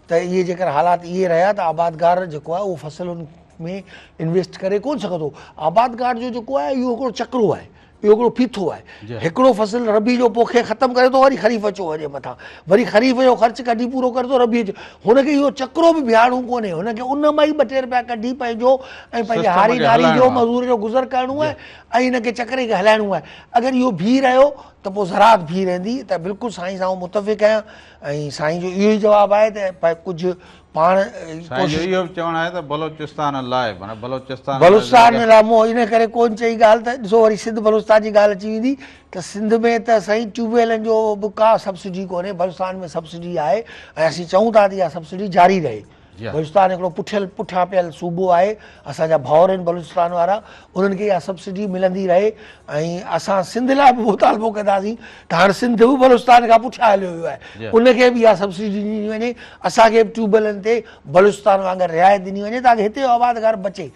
Speaker 2: त इहे जेकर हालात इहे रहिया त आबादगार जेको आहे उहो फ़सलुनि में इन्वेस्ट करे कोन सघंदो। आबादगार जो जेको आहे इहो हिकिड़ो चक्रो आहे, इहो हिकिड़ो फीथो आहे। हिकिड़ो फ़सुलु रबी जो पोखे ख़तमु करे थो, वरी ख़रीफ़ अचो वञे मथां, वरी ख़रीफ़ जो ख़र्चु कढी पूरो करे थो रबी जो। हुनखे इहो चक्रो बि बिहारणो कोन्हे, हुनखे उन मां ई 2 रुपया कढी पंहिंजो ऐं पंहिंजे हारी नारी जो मज़दूर जो गुज़र करिणो आहे ऐं हिनखे चक्रे खे हलाइणो आहे। अगरि इहो बीह रहियो त पोइ ज़राअत बीह रहंदी। त बिल्कुलु साईं सां मुतफ़िक़ आहियां ऐं साईं जो इहो ई जवाबु आहे त कुझु पाण
Speaker 1: इहो बि चवणु आहे त बलोचिस्तान लाइ बलोचिस्तान
Speaker 2: लाइ मूं इन करे कोन चई ॻाल्हि त ॾिसो वरी सिंध बलूचिस्तान जी ॻाल्हि अची वेंदी त सिंध में त साईं ट्यूबवेलनि जो बि का सब्सिडी कोन्हे, बलूचिस्तान में सब्सिडी आहे ऐं असीं चऊं था त इहा सब्सिडी जारी रहे। बलूचिस्तान हिकिड़ो पुठियां पियल सूबो आहे, असांजा भाउर आहिनि बलूचिस्तान वारा, उन्हनि खे इहा सब्सिडी मिलंदी रहे ऐं असां सिंध लाइ बि मुतालबो कंदासीं त हाणे सिंध बि बलूचिस्तान खां पुठियां हलियो वियो आहे, उनखे बि इहा सब्सिडी ॾिनी वञे, असांखे बि ट्यूबवेलनि ते बलूचिस्तान वांगुरु रिआयत ॾिनी वञे ताकी हिते आबादगार बचे।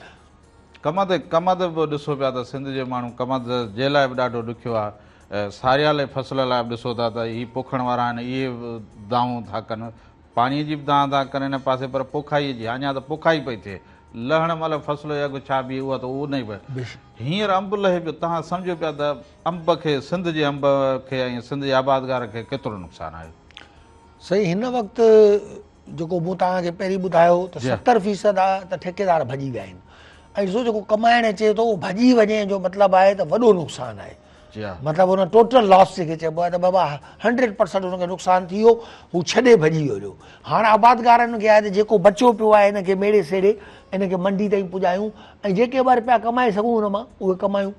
Speaker 1: कमद बि ॾिसो पिया त सिंध जे माण्हू कमद जे लाइ बि ॾाढो ॾुखियो आहे। सारियाले फसल लाइ बि ॾिसो था त हीअ पोखण वारा आहिनि, इहे दाऊं था कनि, पाणीअ जी बि दां था कनि हिन पासे, पर पोखाईअ जी अञा त पोखाई पई थिए, लहण महिल फसल जो अघु छा बि उहा त उहो न ई पए। हींअर अंब लहे पियो, तव्हां सम्झो पिया त अंब खे, सिंध जे अंब खे ऐं सिंध जे आबादगार खे केतिरो नुक़सानु आहे।
Speaker 2: सही, हिन वक़्तु जेको मूं तव्हांखे पहिरीं ॿुधायो त 70% आहे त ठेकेदार भॼी विया आहिनि ऐं ॾिसो जेको कमाइणु अचे थो उहो भॼी वञे जो मतिलबु आहे त वॾो नुक़सानु आहे।
Speaker 1: जी हा
Speaker 2: मतिलबु हुन टोटल लॉस जेके चइबो आहे त बाबा 100% हुनखे नुक़सानु थी वियो, हू छॾे भॼी वियो। हाणे आबादकारनि खे आहे त जेको बचियो पियो आहे हिनखे मेड़े सेड़े हिनखे मंडी ताईं पुॼायूं ऐं जेके ॿ रुपया कमाए सघूं हुन मां उहे कमायूं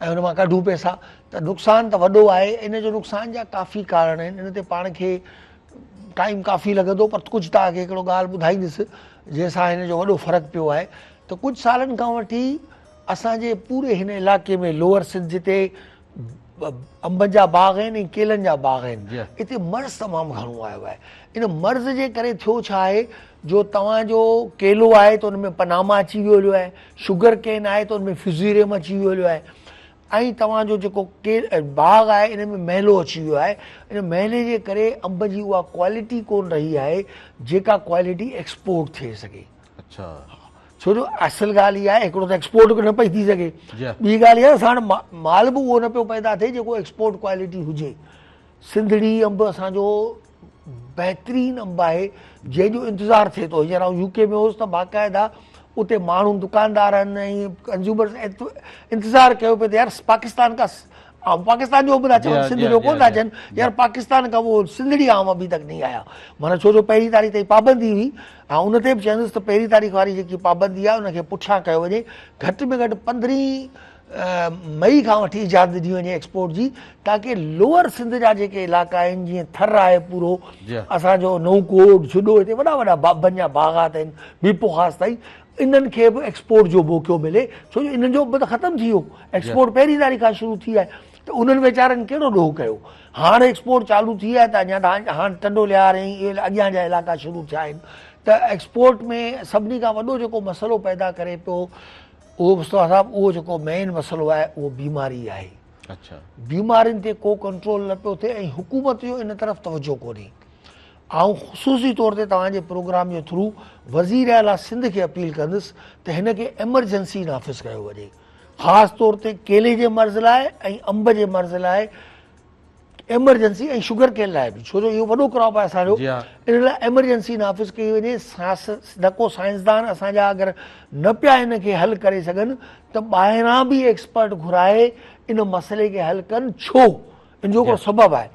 Speaker 2: ऐं हुन मां कढूं पैसा। त नुक़सानु त वॾो आहे। इन जो नुक़सान जा काफ़ी कारण आहिनि। इन ते पाण खे टाइम काफ़ी लॻंदो, पर कुझु तव्हांखे हिकिड़ो ॻाल्हि ॿुधाईंदुसि जंहिंसां हिन जो वॾो फ़र्क़ु पियो आहे। त कुझु सालनि खां वठी असांजे पूरे हिन इलाइक़े में लोअर सिंध जिते अंबनि जा बाग़ आहिनि ऐं केलनि जा बाग़ आहिनि, हिते मर्ज़ तमामु घणो आयो आहे। इन मर्ज़ जे करे थियो छा आहे, जो तव्हांजो केलो आहे त हुन में पनामा अची वियो आहे, शुगर केन आहे त हुन में फ्यूज़ेरियम अची वियो आहे, ऐं तव्हांजो जेको बाग़ आहे इन में मेलो अची वियो आहे। इन मेले जे करे अंब जी उहा क्वालिटी कोन रही आहे जेका क्वालिटी एक्सपोर्ट थिए सघे।
Speaker 1: अच्छा,
Speaker 2: छो जो असल ॻाल्हि इहा आहे, हिकिड़ो त एक्सपोर्ट न पई थी सघे, ॿी ॻाल्हि इहा हाणे माल बि उहो न पियो पैदा थिए जेको एक्सपोर्ट क्वालिटी हुजे। सिंधड़ी अंब असांजो बहितरीनु अंब आहे जंहिंजो इंतज़ारु थिए थो। हींअर आउं यूके में हुउसि त बाक़ाइदा उते माण्हू दुकानदारनि ऐं कंज्यूमर्स इंतज़ारु कयो पियो त यार पाकिस्तान खां पाकिस्तान जो बि था चवनि, सिंध जो कोन था चवनि, यार पाकिस्तान खां उहो सिंधड़ी आम अभी तक नहीं आया। माना छो जो पहिरीं तारीख़ ताईं पाबंदी हुई, ऐं उन ते बि चवंदुसि त पहिरीं तारीख़ वारी जेकी पाबंदी आहे उनखे पुठियां कयो वञे। घटि में घटि 15 मई खां वठी इजाज़त ॾी वञे एक्सपोर्ट जी, ताकी लोअर सिंध जा जेके इलाइक़ा आहिनि जीअं थर आहे पूरो असांजो नऊकोट जुॾो, हिते वॾा वॾा बाबनि जा बाग़ात आहिनि, बीपो ख़ासि ताईं, इन्हनि खे बि एक्सपोर्ट जो मौक़ो मिले। छो जो इन्हनि जो बि त ख़तमु थी वियो, एक्सपोर्ट पहिरीं तारीख़ खां शुरू थी आहे। त उन्हनि वीचारनि कहिड़ो ॾोह कयो। हाणे एक्सपोर्ट चालू थी आहे त अञा त हाणे टंडो लियार ऐं इहे अॻियां जा इलाइक़ा शुरू थिया आहिनि। त एक्सपोर्ट में सभिनी खां वॾो जेको मसइलो पैदा करे पियो उहो मुस्तफ़ा साहिबु, उहो जेको मेन मसइलो आहे उहो बीमारी आहे।
Speaker 1: अच्छा,
Speaker 2: बीमारियुनि ते को कंट्रोल न पियो थिए ऐं हुकूमत जो इन तरफ़ तवजो कोन्हे। आउं ख़ुसूसी तौर ते तव्हांजे प्रोग्राम जे थ्रू वज़ीर आला सिंध खे अपील कंदुसि त हिनखे एमरजेंसी नाफ़िज़ कयो वञे, ख़ासि तौर ते केले जे मर्ज़ लाइ ऐं अंब जे मर्ज़ लाइ एमरजेंसी, ऐं शुगर केन लाइ बि, छो जो इहो वॾो क्रॉप आहे असांजो। इन लाइ एमरजेंसी नाफ़िज़ कई वञे। न को साइंसदान असांजा अगरि न पिया इन खे हल करे सघनि त ॿाहिरां बि एक्सपर्ट घुराए इन मसइले खे हल कनि। छो इन जो हिकिड़ो सबबु आहे,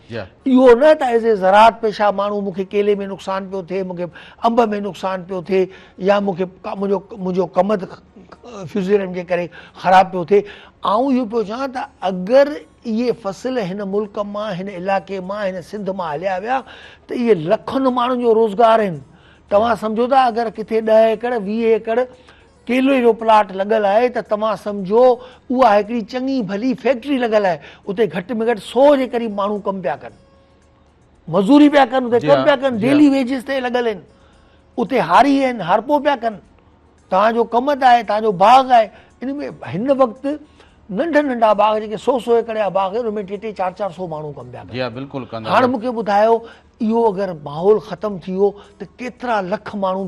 Speaker 2: इहो न त एज़ ए ज़राअत पेशा माण्हू मूंखे केले में नुक़सानु पियो थिए, मूंखे अंब में नुक़सानु पियो थिए, या मूंखे मुंहिंजो कमद फ्यूज़ेरियम जे करे ख़राबु पियो थिए। आउं इहो पियो चवां त अगरि इहे फ़सुल हिन मुल्क मां, हिन इलाइक़े मां, हिन सिंध मां हलिया विया त इहे लखनि माण्हुनि जो रोज़गारु आहिनि। तव्हां सम्झो था अगरि किथे 10 एकड़ 20 एकड़ केले जो प्लाट लॻल आहे त तव्हां सम्झो उहा हिकिड़ी चङी भली फैक्ट्री लॻल आहे। उते घटि में घटि 100 जे क़रीब माण्हू कमु पिया कनि, मज़ूरी पिया कनि, उते कमु पिया कनि, डेली वेजिस ते लॻल आहिनि। उते हारी आहिनि, हारपो पिया कनि। तव्हांजो कमत आहे, तव्हांजो बाग़ आहे, इन में हिन वक़्तु नंढा नंढा बाग़ जेके 100 एकड़ जा बाग़ आहिनि उनमें 300-400 माण्हू कमु पिया कनि।
Speaker 1: बिल्कुलु कंदा।
Speaker 2: हाणे मूंखे ॿुधायो इहो अगरि माहौल ख़तमु थी वियो त केतिरा लख माण्हू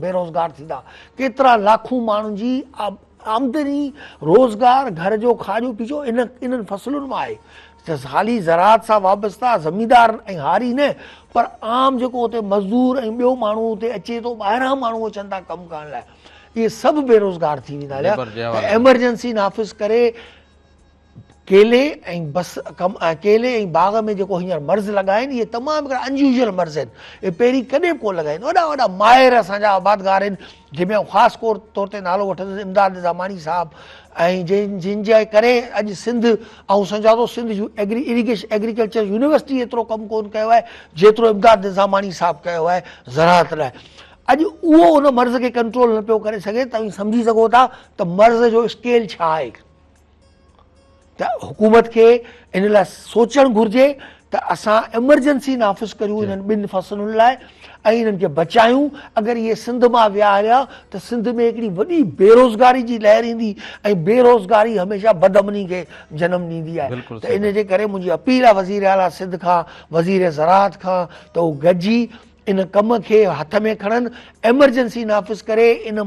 Speaker 2: बेरोज़गार थींदा, केतिरा लाखूं माण्हुनि जी आमदनी, रोज़गार, घर जो खाजो पीजो इन्हनि फ़सलुनि मां आहे। त ख़ाली ज़राअत सां वाबस्ता ज़मींदार ऐं हारी न, पर आम जेको उते मज़दूर ऐं ॿियो माण्हू उते अचे थो, ॿाहिरां माण्हू अचनि था कमु करण लाइ, इहे सभु बेरोज़गार थी वेंदा। एमरजेंसी नाफ़िज़ करे केले ऐं केले ऐं बाग़ में जेको हींअर मर्ज़ लॻाइनि, इहे तमामु हिकिड़ा अनयूजुअल मर्ज़ आहिनि। इहे पहिरीं कॾहिं कोन लॻाइनि। वॾा वॾा माहिर असांजा आबादगार आहिनि, जंहिंमें ख़ासि तौर ते नालो वठंदुसि इमदाद निज़ामानी साहिबु, ऐं जिन जे करे अॼु सिंध, ऐं सम्झा थो सिंध एग्रीकल्चर यूनिवर्सिटी एतिरो कमु कोन कयो आहे जेतिरो इमदाद निज़ामानी साहिबु कयो आहे ज़राअत लाइ। अॼु उहो उन मर्ज़ खे कंट्रोल न पियो करे सघे। तव्हां सम्झी सघो था त मर्ज़ जो स्केल छा आहे। त हुकूमत खे इन लाइ सोचणु घुरिजे त असां एमरजेंसी नाफ़िज़ करियूं इन्हनि ॿिनि फ़सलुनि लाइ ऐं इन्हनि खे बचायूं। अगरि इहे सिंध मां विया हलिया त सिंध में हिकिड़ी वॾी बेरोज़गारी जी लहर ईंदी, ऐं बेरोज़गारी हमेशह बदअमनी खे जनमु ॾींदी आहे। त इन जे करे मुंहिंजी अपील आहे वज़ीर आला सिंध खां, वज़ीर ज़राअत खां, त उहो गॾिजी इन कम खे हथ में खणनि, एमरजेंसी नाफ़िज़ करे इन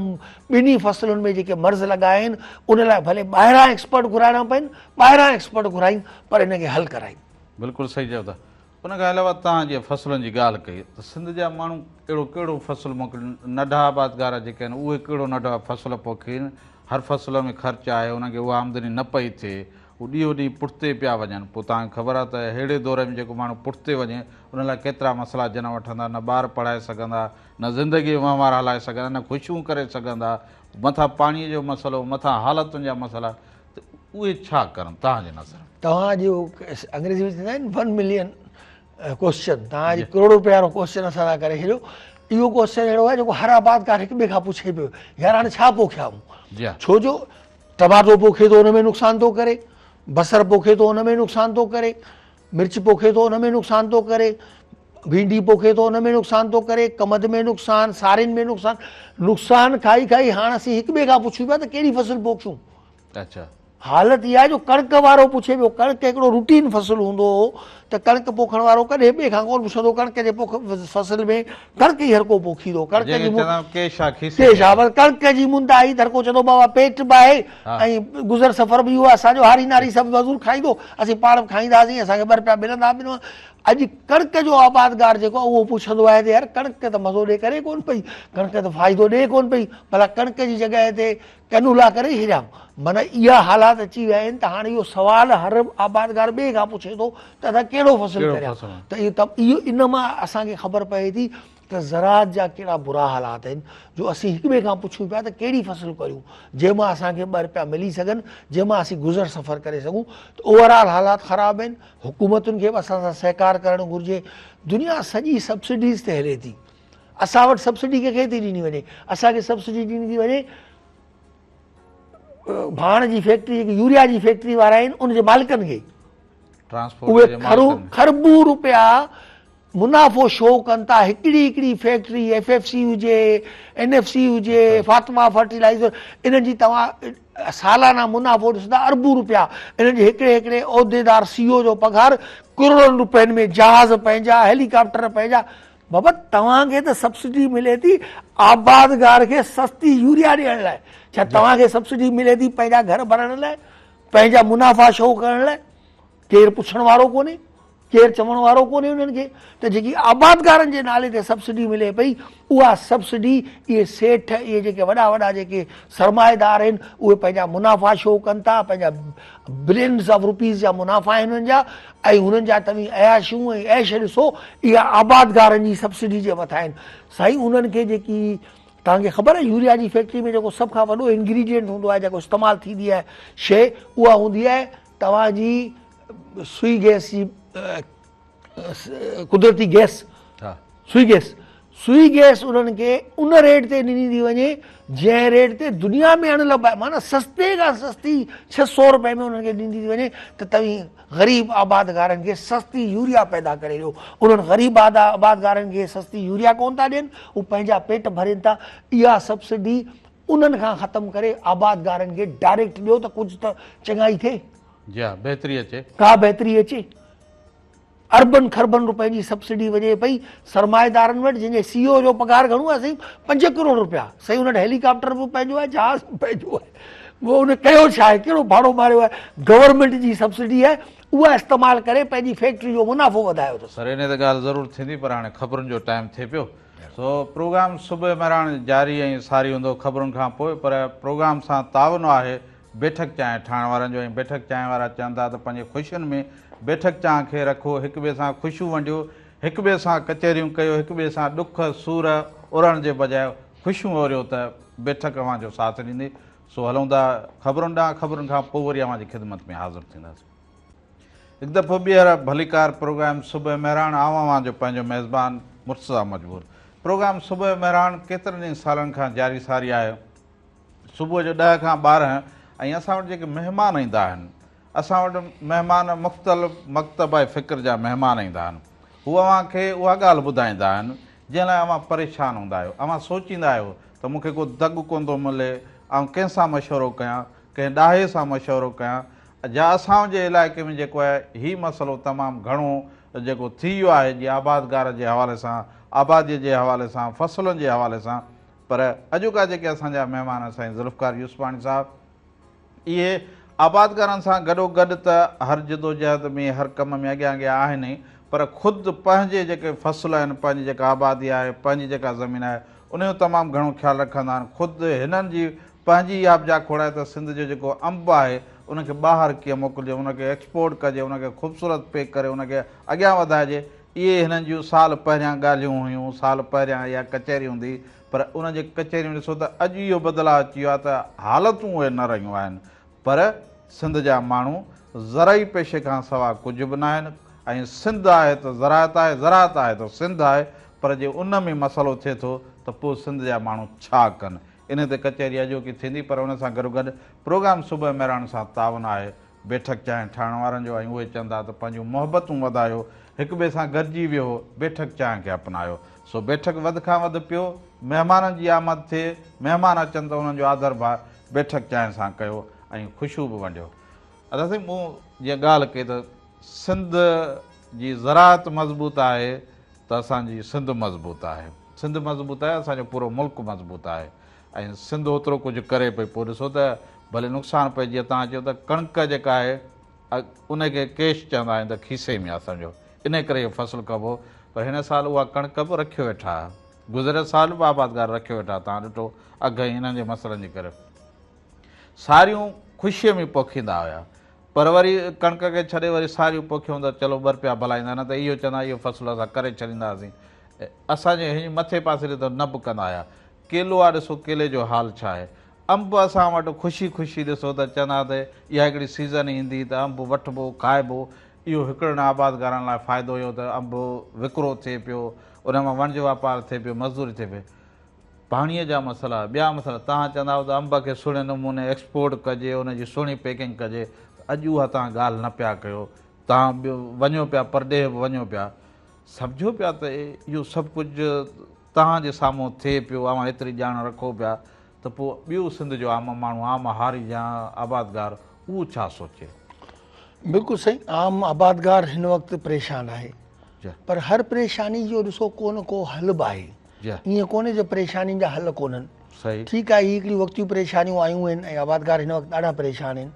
Speaker 2: ॿिन्ही फ़सलुनि में जेके मर्ज़ लॻा आहिनि उन लाइ भले ॿाहिरां एक्सपर्ट घुराइणा पइनि, ॿाहिरां एक्सपर्ट घुराइनि, पर इन खे हल कराइनि।
Speaker 1: बिल्कुलु सही चओ था। उन खां अलावा तव्हां जीअं फ़सुलुनि जी ॻाल्हि कई त सिंध जा माण्हू अहिड़ो कहिड़ो फ़सुलु मोकिलिनि, नंढा आबादगार जेके आहिनि उहे कहिड़ो नंढा फ़सुलु पोखीनि, हर फ़सुल में ख़र्चु आहे, उनखे उहा आमदनी न पई थिए, हू ॾींहों ॾींहुं पुठिते पिया वञनि। पोइ तव्हांखे ख़बर आहे त अहिड़े दौर में जेको माण्हू पुठिते वञे उन लाइ केतिरा मसइला जन वठंदा, न ॿार पढ़ाए सघंदा, न ज़िंदगी वहिंवार हलाए सघंदा, न ख़ुशियूं करे सघंदा, मथां पाणीअ जो मसइलो, मथां हालतुनि जा मसइला, त उहे छा करनि तव्हांजे नज़र में?
Speaker 2: तव्हांजो अंग्रेज़ी में चवंदा आहिनि 1 मिलियन क्वेश्चन, तव्हांजी करोड़ रुपया वारो क्वेश्चन असां था करे छॾियो। इहो क्वेश्चन अहिड़ो आहे जेको हर आबादकार हिक ॿिए खां पुछे पियो, यार हाणे छा पोखियाऊं?
Speaker 1: जी हा।
Speaker 2: छो जो टमाटो पोखे थो हुन में नुक़सान थो करे, बसर पोखे थो हुन में नुक़सान थो करे, मिर्च पोखे थो हुन में नुक़सान थो करे, भिंडी पोखे थो हुन में नुक़सान थो करे, कमद में नुक़सान, सारियुनि में नुक़सान खाई खाई हाणे असीं हिक ॿिए खां पुछूं पिया त कहिड़ी फसल पोखूं।
Speaker 1: अच्छा,
Speaker 2: हालत इहा आहे जो कणिक वारो पुछे पियो। कणिक हिकिड़ो रूटीन फसल हूंदो हो त कणिक पोखण वारो कॾहिं ॿिए खां कोन पुछंदो, कणिक जे फसल में कणिक ई हर को पोखींदो। कणिक जी मुंद आई त हर को चवंदो बाबा पेट बि आहे ऐं गुज़र सफ़र बि उहो असांजो हारी नारी सभु मज़ूर खाईंदो, असीं पाण बि खाईंदासीं, असांखे ॿ रुपया मिलंदा। अॼु कणिक जो आबादगार जेको आहे उहो पुछंदो आहे त यार कणिक त मज़ो ॾे करे कोन पई, कणिक त फ़ाइदो ॾे कोन पई, भला कणिक जी जॻह ते कैनुला करे छॾियां। माना इहा हालात अची विया आहिनि त हाणे इहो सुवाल हर आबादगार ॿिए खां पुछे थो त असां कहिड़ो फसल करियां। त इहो इन मां असांखे ख़बर पए थी त ज़राअत जा कहिड़ा बुरा हालात आहिनि जो असीं हिक ॿिए खां पुछूं पिया त कहिड़ी फसल करियूं जंहिंमां असांखे 2 रुपया मिली सघनि, जंहिंमां असीं गुज़र सफ़र करे सघूं। त ओवरऑल हालात ख़राबु आहिनि। हुकूमतुनि खे बि असां सां सहकार करणु घुरिजे। दुनिया सॼी सब्सिडीज़ ते हले थी, असां वटि सब्सिडी कंहिंखे थी ॾिनी वञे? असांखे सब्सिडी ॾिनी थी वञे भाण जी फैक्ट्री, जेकी यूरिया जी फैक्ट्री वारा आहिनि उनजे मालिकनि खे। उहे खरबूं रुपया मुनाफ़ो शो कनि था। हिकिड़ी फैक्ट्री FFC हुजे, NFC हुजे, फातिमा फर्टिलाइज़र, इन्हनि जी तव्हां सालाना मुनाफ़ो ॾिसंदा अरबूं रुपया। इन्हनि जे हिकिड़े उहिदेदार CEO जो पघार करोड़नि रुपयनि में, जहाज़ पंहिंजा, हेलीकॉप्टर पंहिंजा। बाबा तव्हांखे त सब्सिडी मिले थी आबादगार खे सस्ती यूरिया ॾियण लाइ, छा तव्हांखे सब्सिडी मिले थी पंहिंजा घर भरण लाइ, पंहिंजा मुनाफ़ा शो करण लाइ? केरु पुछण वारो कोन्हे, केरु चवण वारो कोन्हे उन्हनि खे। त जेकी आबादगारनि जे नाले ते सब्सिडी मिले पई, उहा सब्सिडी इहे सेठ, इहे जेके वॾा जेके सरमाएदार आहिनि, उहे पंहिंजा मुनाफ़ा शो कनि था, पंहिंजा बिलियन्स ऑफ रुपीज़ जा मुनाफ़ा आहिनि हुननि जा, ऐं हुननि जा तव्हीं अयाशूं ऐं ऐश ॾिसो, इहा आबादगारनि जी सब्सिडी जे मथां आहिनि। साईं उन्हनि खे जेकी तव्हांखे ख़बर आहे यूरिया जी फैक्ट्री में जेको सभ खां वॾो इंग्रीडियंट हूंदो आहे, जेको इस्तेमालु थींदी आहे शइ, उहा हूंदी आहे तव्हांजी सुई गैस जी कुदरती गैस। सुई गैस उन्हनि खे उन रेट ते ॾिनी थी वञे जंहिं रेट ते दुनिया में अणलभ आहे। माना सस्ते खां सस्ती 600 रुपए में उन्हनि खे ॾिनी थी वञे त तव्हीं ग़रीब आबादगारनि खे सस्ती यूरिया पैदा करे ॾियो। उन्हनि ग़रीब आबादगारनि खे सस्ती यूरिया कोन था ॾियनि, हू पंहिंजा पेट भरनि था। इहा सब्सिडी उन्हनि खां ख़तमु करे आबादगारनि खे डायरेक्ट ॾियो त कुझु त चङाई थिए,
Speaker 1: बहितरी अचे,
Speaker 2: का बहितरी अचे। अरबन खरबन रुपए जी सब्सिडी वञे पई सरमाएदारनि वटि, जंहिंजे CEO जो पघार घणो आहे साईं 5 करोड़ रुपया। साईं हुन वटि हेलीकॉप्टर बि पंहिंजो आहे, जहाज़ बि पंहिंजो आहे। उहो उन कयो छा आहे, कहिड़ो भाड़ो मारियो आहे? गवर्नमेंट जी सब्सिडी आहे, उहा इस्तेमालु करे पंहिंजी फैक्ट्री जो मुनाफ़ो वधायो अथसि।
Speaker 1: सर इन ते ॻाल्हि ज़रूरु थींदी, पर हाणे ख़बरुनि जो टाइम थिए पियो। सो प्रोग्राम सुबुह महिराण जारी ऐं सारी हूंदो ख़बरुनि खां पोइ, पर प्रोग्राम सां तावनो आहे बैठक चांहि ठाहिण वारनि जो। ऐं बैठक चांहि वारा चवनि था त पंहिंजे ख़ुशियुनि में बैठक चांहि खे रखो, हिक ॿिए सां ख़ुशियूं वंडियो, हिक ॿिए सां कचहरियूं कयो, हिक ॿिए सां ॾुख सूर उरण जे बजाए ख़ुशियूं ओरियो त बैठक अव्हांजो साथ ॾींदी। सो हलूं था ख़बरुनि ॾांहुं। ख़बरुनि खां पोइ वरी अव्हांजी ख़िदमत में हाज़िर थींदासीं। हिकु दफ़ो ॿीहर भलीकार प्रोग्राम सुबुह महिराण। अव्हांजो पंहिंजो मेज़बान मुर्तज़ा मजबूर। प्रोग्राम सुबुह महिराण केतिरनि ई सालनि खां जारी सारी आहे, सुबुह जो 10 खां 12। ऐं असां वटि जेके महिमान ईंदा आहिनि, असां वटि महिमान मुख़्तलिफ़ मकतब ऐं फ़िक्र जा महिमान ईंदा आहिनि। हू अव्हांखे उहा ॻाल्हि ॿुधाईंदा आहिनि जंहिं लाइ अव्हां परेशान हूंदा आहियो। अव्हां सोचींदा आहियो त मूंखे को दॻु कोन थो मिले, ऐं कंहिंसां मशवरो कयां, कंहिं ॾाहे सां मशवरो कयां। जा असांजे इलाइक़े में जेको आहे हीउ मसइलो तमामु घणो जेको थी वियो आहे, जीअं आबादगार जे हवाले सां, आबादीअ जे हवाले सां, फ़सलुनि जे हवाले सां। पर अॼोका जेके असांजा महिमान साईं ज़ुल्फ़कार यूसुफ़ानी साहिबु, इहे आबादगारनि सां गॾोगॾु त हर जदोजहद में, हर कम में अॻियां अॻियां आहिनि, पर ख़ुदि पंहिंजे जेके फ़सुल आहिनि, पंहिंजी जेका आबादी आहे, पंहिंजी जेका ज़मीन आहे, उनजो तमामु घणो ख़्यालु रखंदा आहिनि। ख़ुदि हिननि जी पंहिंजी आबजा खोड़ाए त सिंध जो जेको अंबु आहे उनखे ॿाहिरि कीअं मोकिलिजे, उनखे एक्सपोर्ट कजे, उनखे ख़ूबसूरत पैक करे उनखे अॻियां वधाइजे। इहे हिननि जूं साल पहिरियां ॻाल्हियूं हुयूं, साल पहिरियां इहा कचहरी हूंदी। पर उन जे कचहरियूं ॾिसो त अॼु इहो बदिलाउ अची वियो आहे त हालतूं उहे न रहियूं आहिनि। पर सिंध जा माण्हू ज़रई पेशे खां सवाइ कुझु बि न आहिनि। ऐं सिंध आहे त ज़राअत आहे, ज़राअत आहे त सिंध आहे। पर जे उन में मसइलो थिए थो त पोइ सिंध जा माण्हू छा कनि। इन ते कचहरी अॼोकी थींदी। पर उन सां गॾोगॾु प्रोग्राम सुबुह महिराण सां तावन आहे, बैठक चांहि ठाहिण वारनि जो। ऐं उहे चवंदा त पंहिंजूं मोहबतूं वधायो, हिक ॿिए सां गॾिजी वियो, बैठक चांहि खे अपनायो। सो बैठक वधि खां वधि पियो, महिमाननि जी आमद थिए, महिमान अचनि त उन्हनि जो आदर भाव बैठक चांहि सां कयो ऐं ख़ुशियूं बि वंडियो। अदासी मूं जीअं ॻाल्हि कई त सिंध जी ज़राअत मज़बूत आहे त असांजी सिंध मज़बूत आहे, सिंध मज़बूत आहे, असांजो पूरो मुल्क मज़बूत आहे। ऐं सिंध ओतिरो कुझु करे पई। पोइ ॾिसो त भले नुक़सानु पए, जीअं तव्हां चयो त कणिक जेका आहे उनखे कैश चवंदा आहिनि त खीसे में आहे सम्झो, इन करे इहो फ़सुलु कबो। पर हिन साल उहा कणिक बि रखियो वेठा हुआ, गुज़रियल साल बि आबादगार रखियो वेठा। तव्हां ॾिठो अघ हिननि जे मसइलनि जे करे सारियूं ख़ुशीअ में पोखींदा हुया। पर वरी कणिक खे छॾे वरी सारियूं पोखियूं त चलो ॿ रुपया भलाईंदा, न त इहो चवंदा इहो फ़सुलु असां करे छॾींदासीं। असांजे हिन मथे पासे ते त न बि कंदा हुया। केलो आहे, ॾिसो केले जो हाल छा आहे। अंब असां वटि ख़ुशी ख़ुशी ॾिसो त चवंदा त इहा हिकिड़ी सीज़न ईंदी त अंब वठिबो खाइबो। इहो हिकिड़े आबादगारनि लाइ फ़ाइदो हुयो त अंब विकिरो थिए पियो, उन मां वणिज वापारु थिए पियो, मज़दूरी थिए पई। पाणीअ जा मसइला, ॿिया मसइला, तव्हां चवंदा त अंब खे सुहिणे नमूने एक्सपोर्ट कजे, उनजी सुहिणी पैकिंग कजे। अॼु उहा तव्हां ॻाल्हि न पिया कयो। तव्हां ॿियो वञो पिया, परॾेह बि वञो पिया, सम्झो पिया त इहो सभु कुझु तव्हांजे साम्हूं थिए पियो, अवां एतिरी ॼाण रखो पिया त पोइ ॿियो सिंध जो आम माण्हू, आम हारी या आबादगार, उहो छा सोचे।
Speaker 2: बिल्कुलु सही। आम आबादगार हिन वक़्तु परेशान आहे। पर हर परेशानी जो ॾिसो को न को हल बि आहे। ईअं कोन्हे जो परेशानियुनि जा हल कोन्हनि।
Speaker 1: सही,
Speaker 2: ठीकु आहे, हिकिड़ी वक़्तियूं परेशानियूं आयूं आहिनि ऐं आबादगार हिन वक़्तु ॾाढा परेशान आहिनि।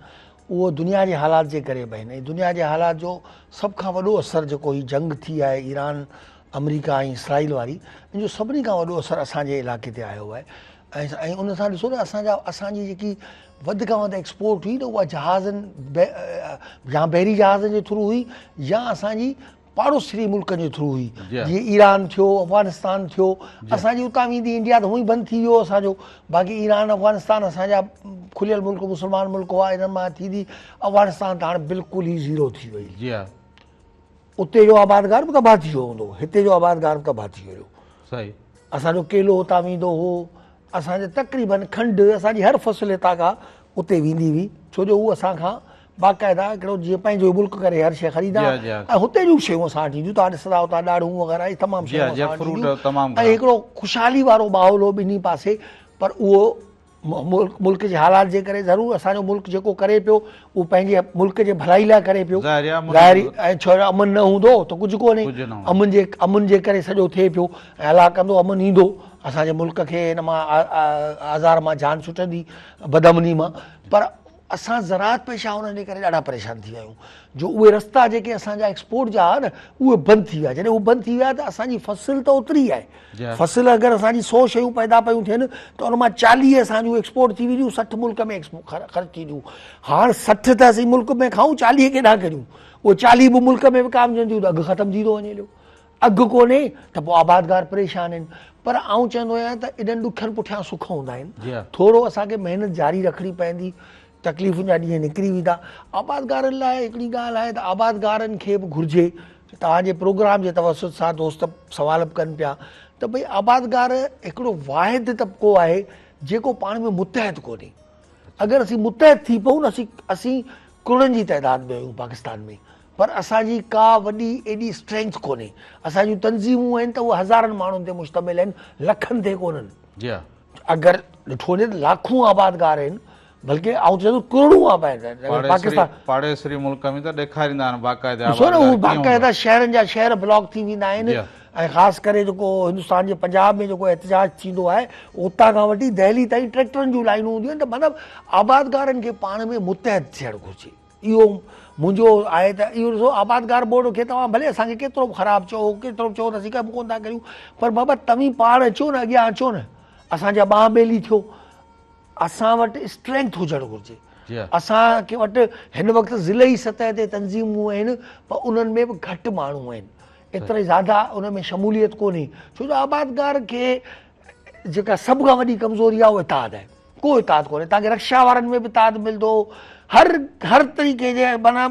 Speaker 2: उहो दुनिया जे हालात जे करे बि आहिनि। ऐं दुनिया जे हालात जो सभ खां वॾो असरु जेको ही जंग थी आहे ईरान अमेरिका ऐं इसराइल वारी, इन जो सभिनी खां वॾो असरु असांजे इलाइक़े ते आयो आहे। ऐं उन सां ॾिसो त असांजी जेकी वधि खां वधि एक्सपोर्ट हुई त उहा जहाज़नि या बहरी जहाज़नि जे थ्रू हुई या असांजी पाड़ोसी मुल्कनि जे थ्रू हुई। जीअं ईरान थियो, अफ़गानिस्तान थियो, असांजी उतां वेंदी इंडिया त हूअं ई बंदि थी वियो असांजो। बाक़ी ईरान अफ़गानिस्तान असांजा खुलियल मुल्क, मुस्लमान मुल्क हुआ, इन्हनि मां थींदी अफ़गानिस्तान त हाणे बिल्कुलु ई ज़ीरो थी वई। उते जो आबादगार बि तबाह थी वियो हूंदो, हिते जो आबादगार बि तबाह थी वियो।
Speaker 1: सही,
Speaker 2: असांजो केलो हुतां वेंदो हो, असांजे तक़रीबन खंडु, असांजी हर फ़सुलु हितां खां उते वेंदी हुई, छो जो उहो असांखां बाक़ाइदा हिकिड़ो जीअं पंहिंजो मुल्क करे हर शइ ख़रीदा। ऐं हुते जूं शयूं असां वटि ईंदियूं, तव्हां ॾिसंदा हुता ॾाढ़ूं वग़ैरह तमामु शयूं ऐं हिकिड़ो ख़ुशहाली वारो माहौल हो ॿिन्ही पासे। पर उहो मुल्क जे हालात जे करे ज़रूरु असांजो मुल्क जेको करे पियो उहो पंहिंजे मुल्क जे भलाई लाइ करे पियो। ज़ाहिरी ऐं छो अमन न हूंदो त कुझु कोन्हे। अमन जे करे सॼो थिए पियो ऐं अलाह कंदो अमन ईंदो, असांजे मुल्क खे हिन मां आज़ार मां जान छुटंदी, बदअमनी मां। पर असां ज़राअत पेशा हुननि जे करे ॾाढा परेशान थी विया आहियूं, जो उहे रस्ता जेके असांजा एक्सपोर्ट जा हुआ न उहे बंदि थी विया। जॾहिं उहे बंदि थी विया त असांजी फ़सुलु त ओतिरी आहे। फ़सुलु अगरि असांजी 100 शयूं पैदा पियूं थियनि त उन मां 40 असांजूं एक्सपोर्ट थी वेंदियूं, 60 मुल्क में ख़र्च थींदियूं। हाणे 60 त असीं मुल्क में खाऊं, 40 केॾां करियूं? उहे 40 बि मुल्क में विकामजंदियूं त अघु ख़तमु थी थो वञे। हेॾो अघु कोन्हे त पोइ आबादगार परेशान आहिनि। पर आउं चवंदो आहियां त एॾनि ॾुखियनि पुठियां सुख हूंदा आहिनि। थोरो असांखे महिनत जारी रखणी पवंदी, तकलीफ़ुनि जा ॾींहं निकिरी वेंदा। आबादगारनि लाइ हिकिड़ी ॻाल्हि आहे त आबादगारनि खे बि घुरिजे, तव्हांजे प्रोग्राम जे तवसुत सां दोस्त सवाल बि कनि पिया त भई आबादगार हिकिड़ो वाहिद तबिको आहे जेको पाण में मुतहद कोन्हे। अगरि असीं मुतहद थी पऊं न, असीं करोड़नि जी तइदाद में आहियूं पाकिस्तान में, पर असांजी का वॾी एॾी स्ट्रेंथ कोन्हे। असांजूं तंज़ीमूं आहिनि त उहे हज़ारनि माण्हुनि ते मुश्तमिल आहिनि, लखनि ते कोन्हनि। अगरि ॾिठो वञे त लाखूं आबादगार आहिनि, बल्कि आउं चवंदो करोड़ूं आबादगार पाकिस्तान
Speaker 1: पाड़ेसरी मुल्क में त ॾेखारींदा आहिनि बाक़ाइदा।
Speaker 2: ॾिसो न, उहे बाक़ाइदा शहरनि जा शहर ब्लॉक थी वेंदा आहिनि। ऐं ख़ासि करे जेको हिंदुस्तान जे पंजाब में जेको एहतजाज थींदो आहे, उतां खां वठी दिल्ली ताईं ट्रैक्टरनि जूं लाइनूं हूंदियूं आहिनि। त मतिलबु आबादगारनि खे पाण में मुतहद थियणु घुरिजे। इहो मुंहिंजो आहे त इहो ॾिसो, आबादगार बोर्ड खे तव्हां भले असांखे केतिरो बि ख़राबु चओ, केतिरो बि चओ त असीं कमु कोन था करियूं, पर बाबा तव्हीं पाण अचो न, अॻियां अचो न, असांजा ॿांह ॿेली थियो। असां वटि स्ट्रेंथ हुजणु घुरिजे।
Speaker 1: जी।
Speaker 2: असांखे वटि हिन वक़्तु ज़िलई सतह ते तंज़ीमूं आहिनि पर उन्हनि में बि घटि माण्हू आहिनि, एतिरे ज़्यादा उन में शमूलियत कोन्हे। छो जो आबादगार खे जेका सभ खां वॾी कमज़ोरी आहे उहा इताद आहे, को इताद कोन्हे। तव्हांखे रक्षा वारनि में बि इताद मिलंदो, हर तरीक़े जे माना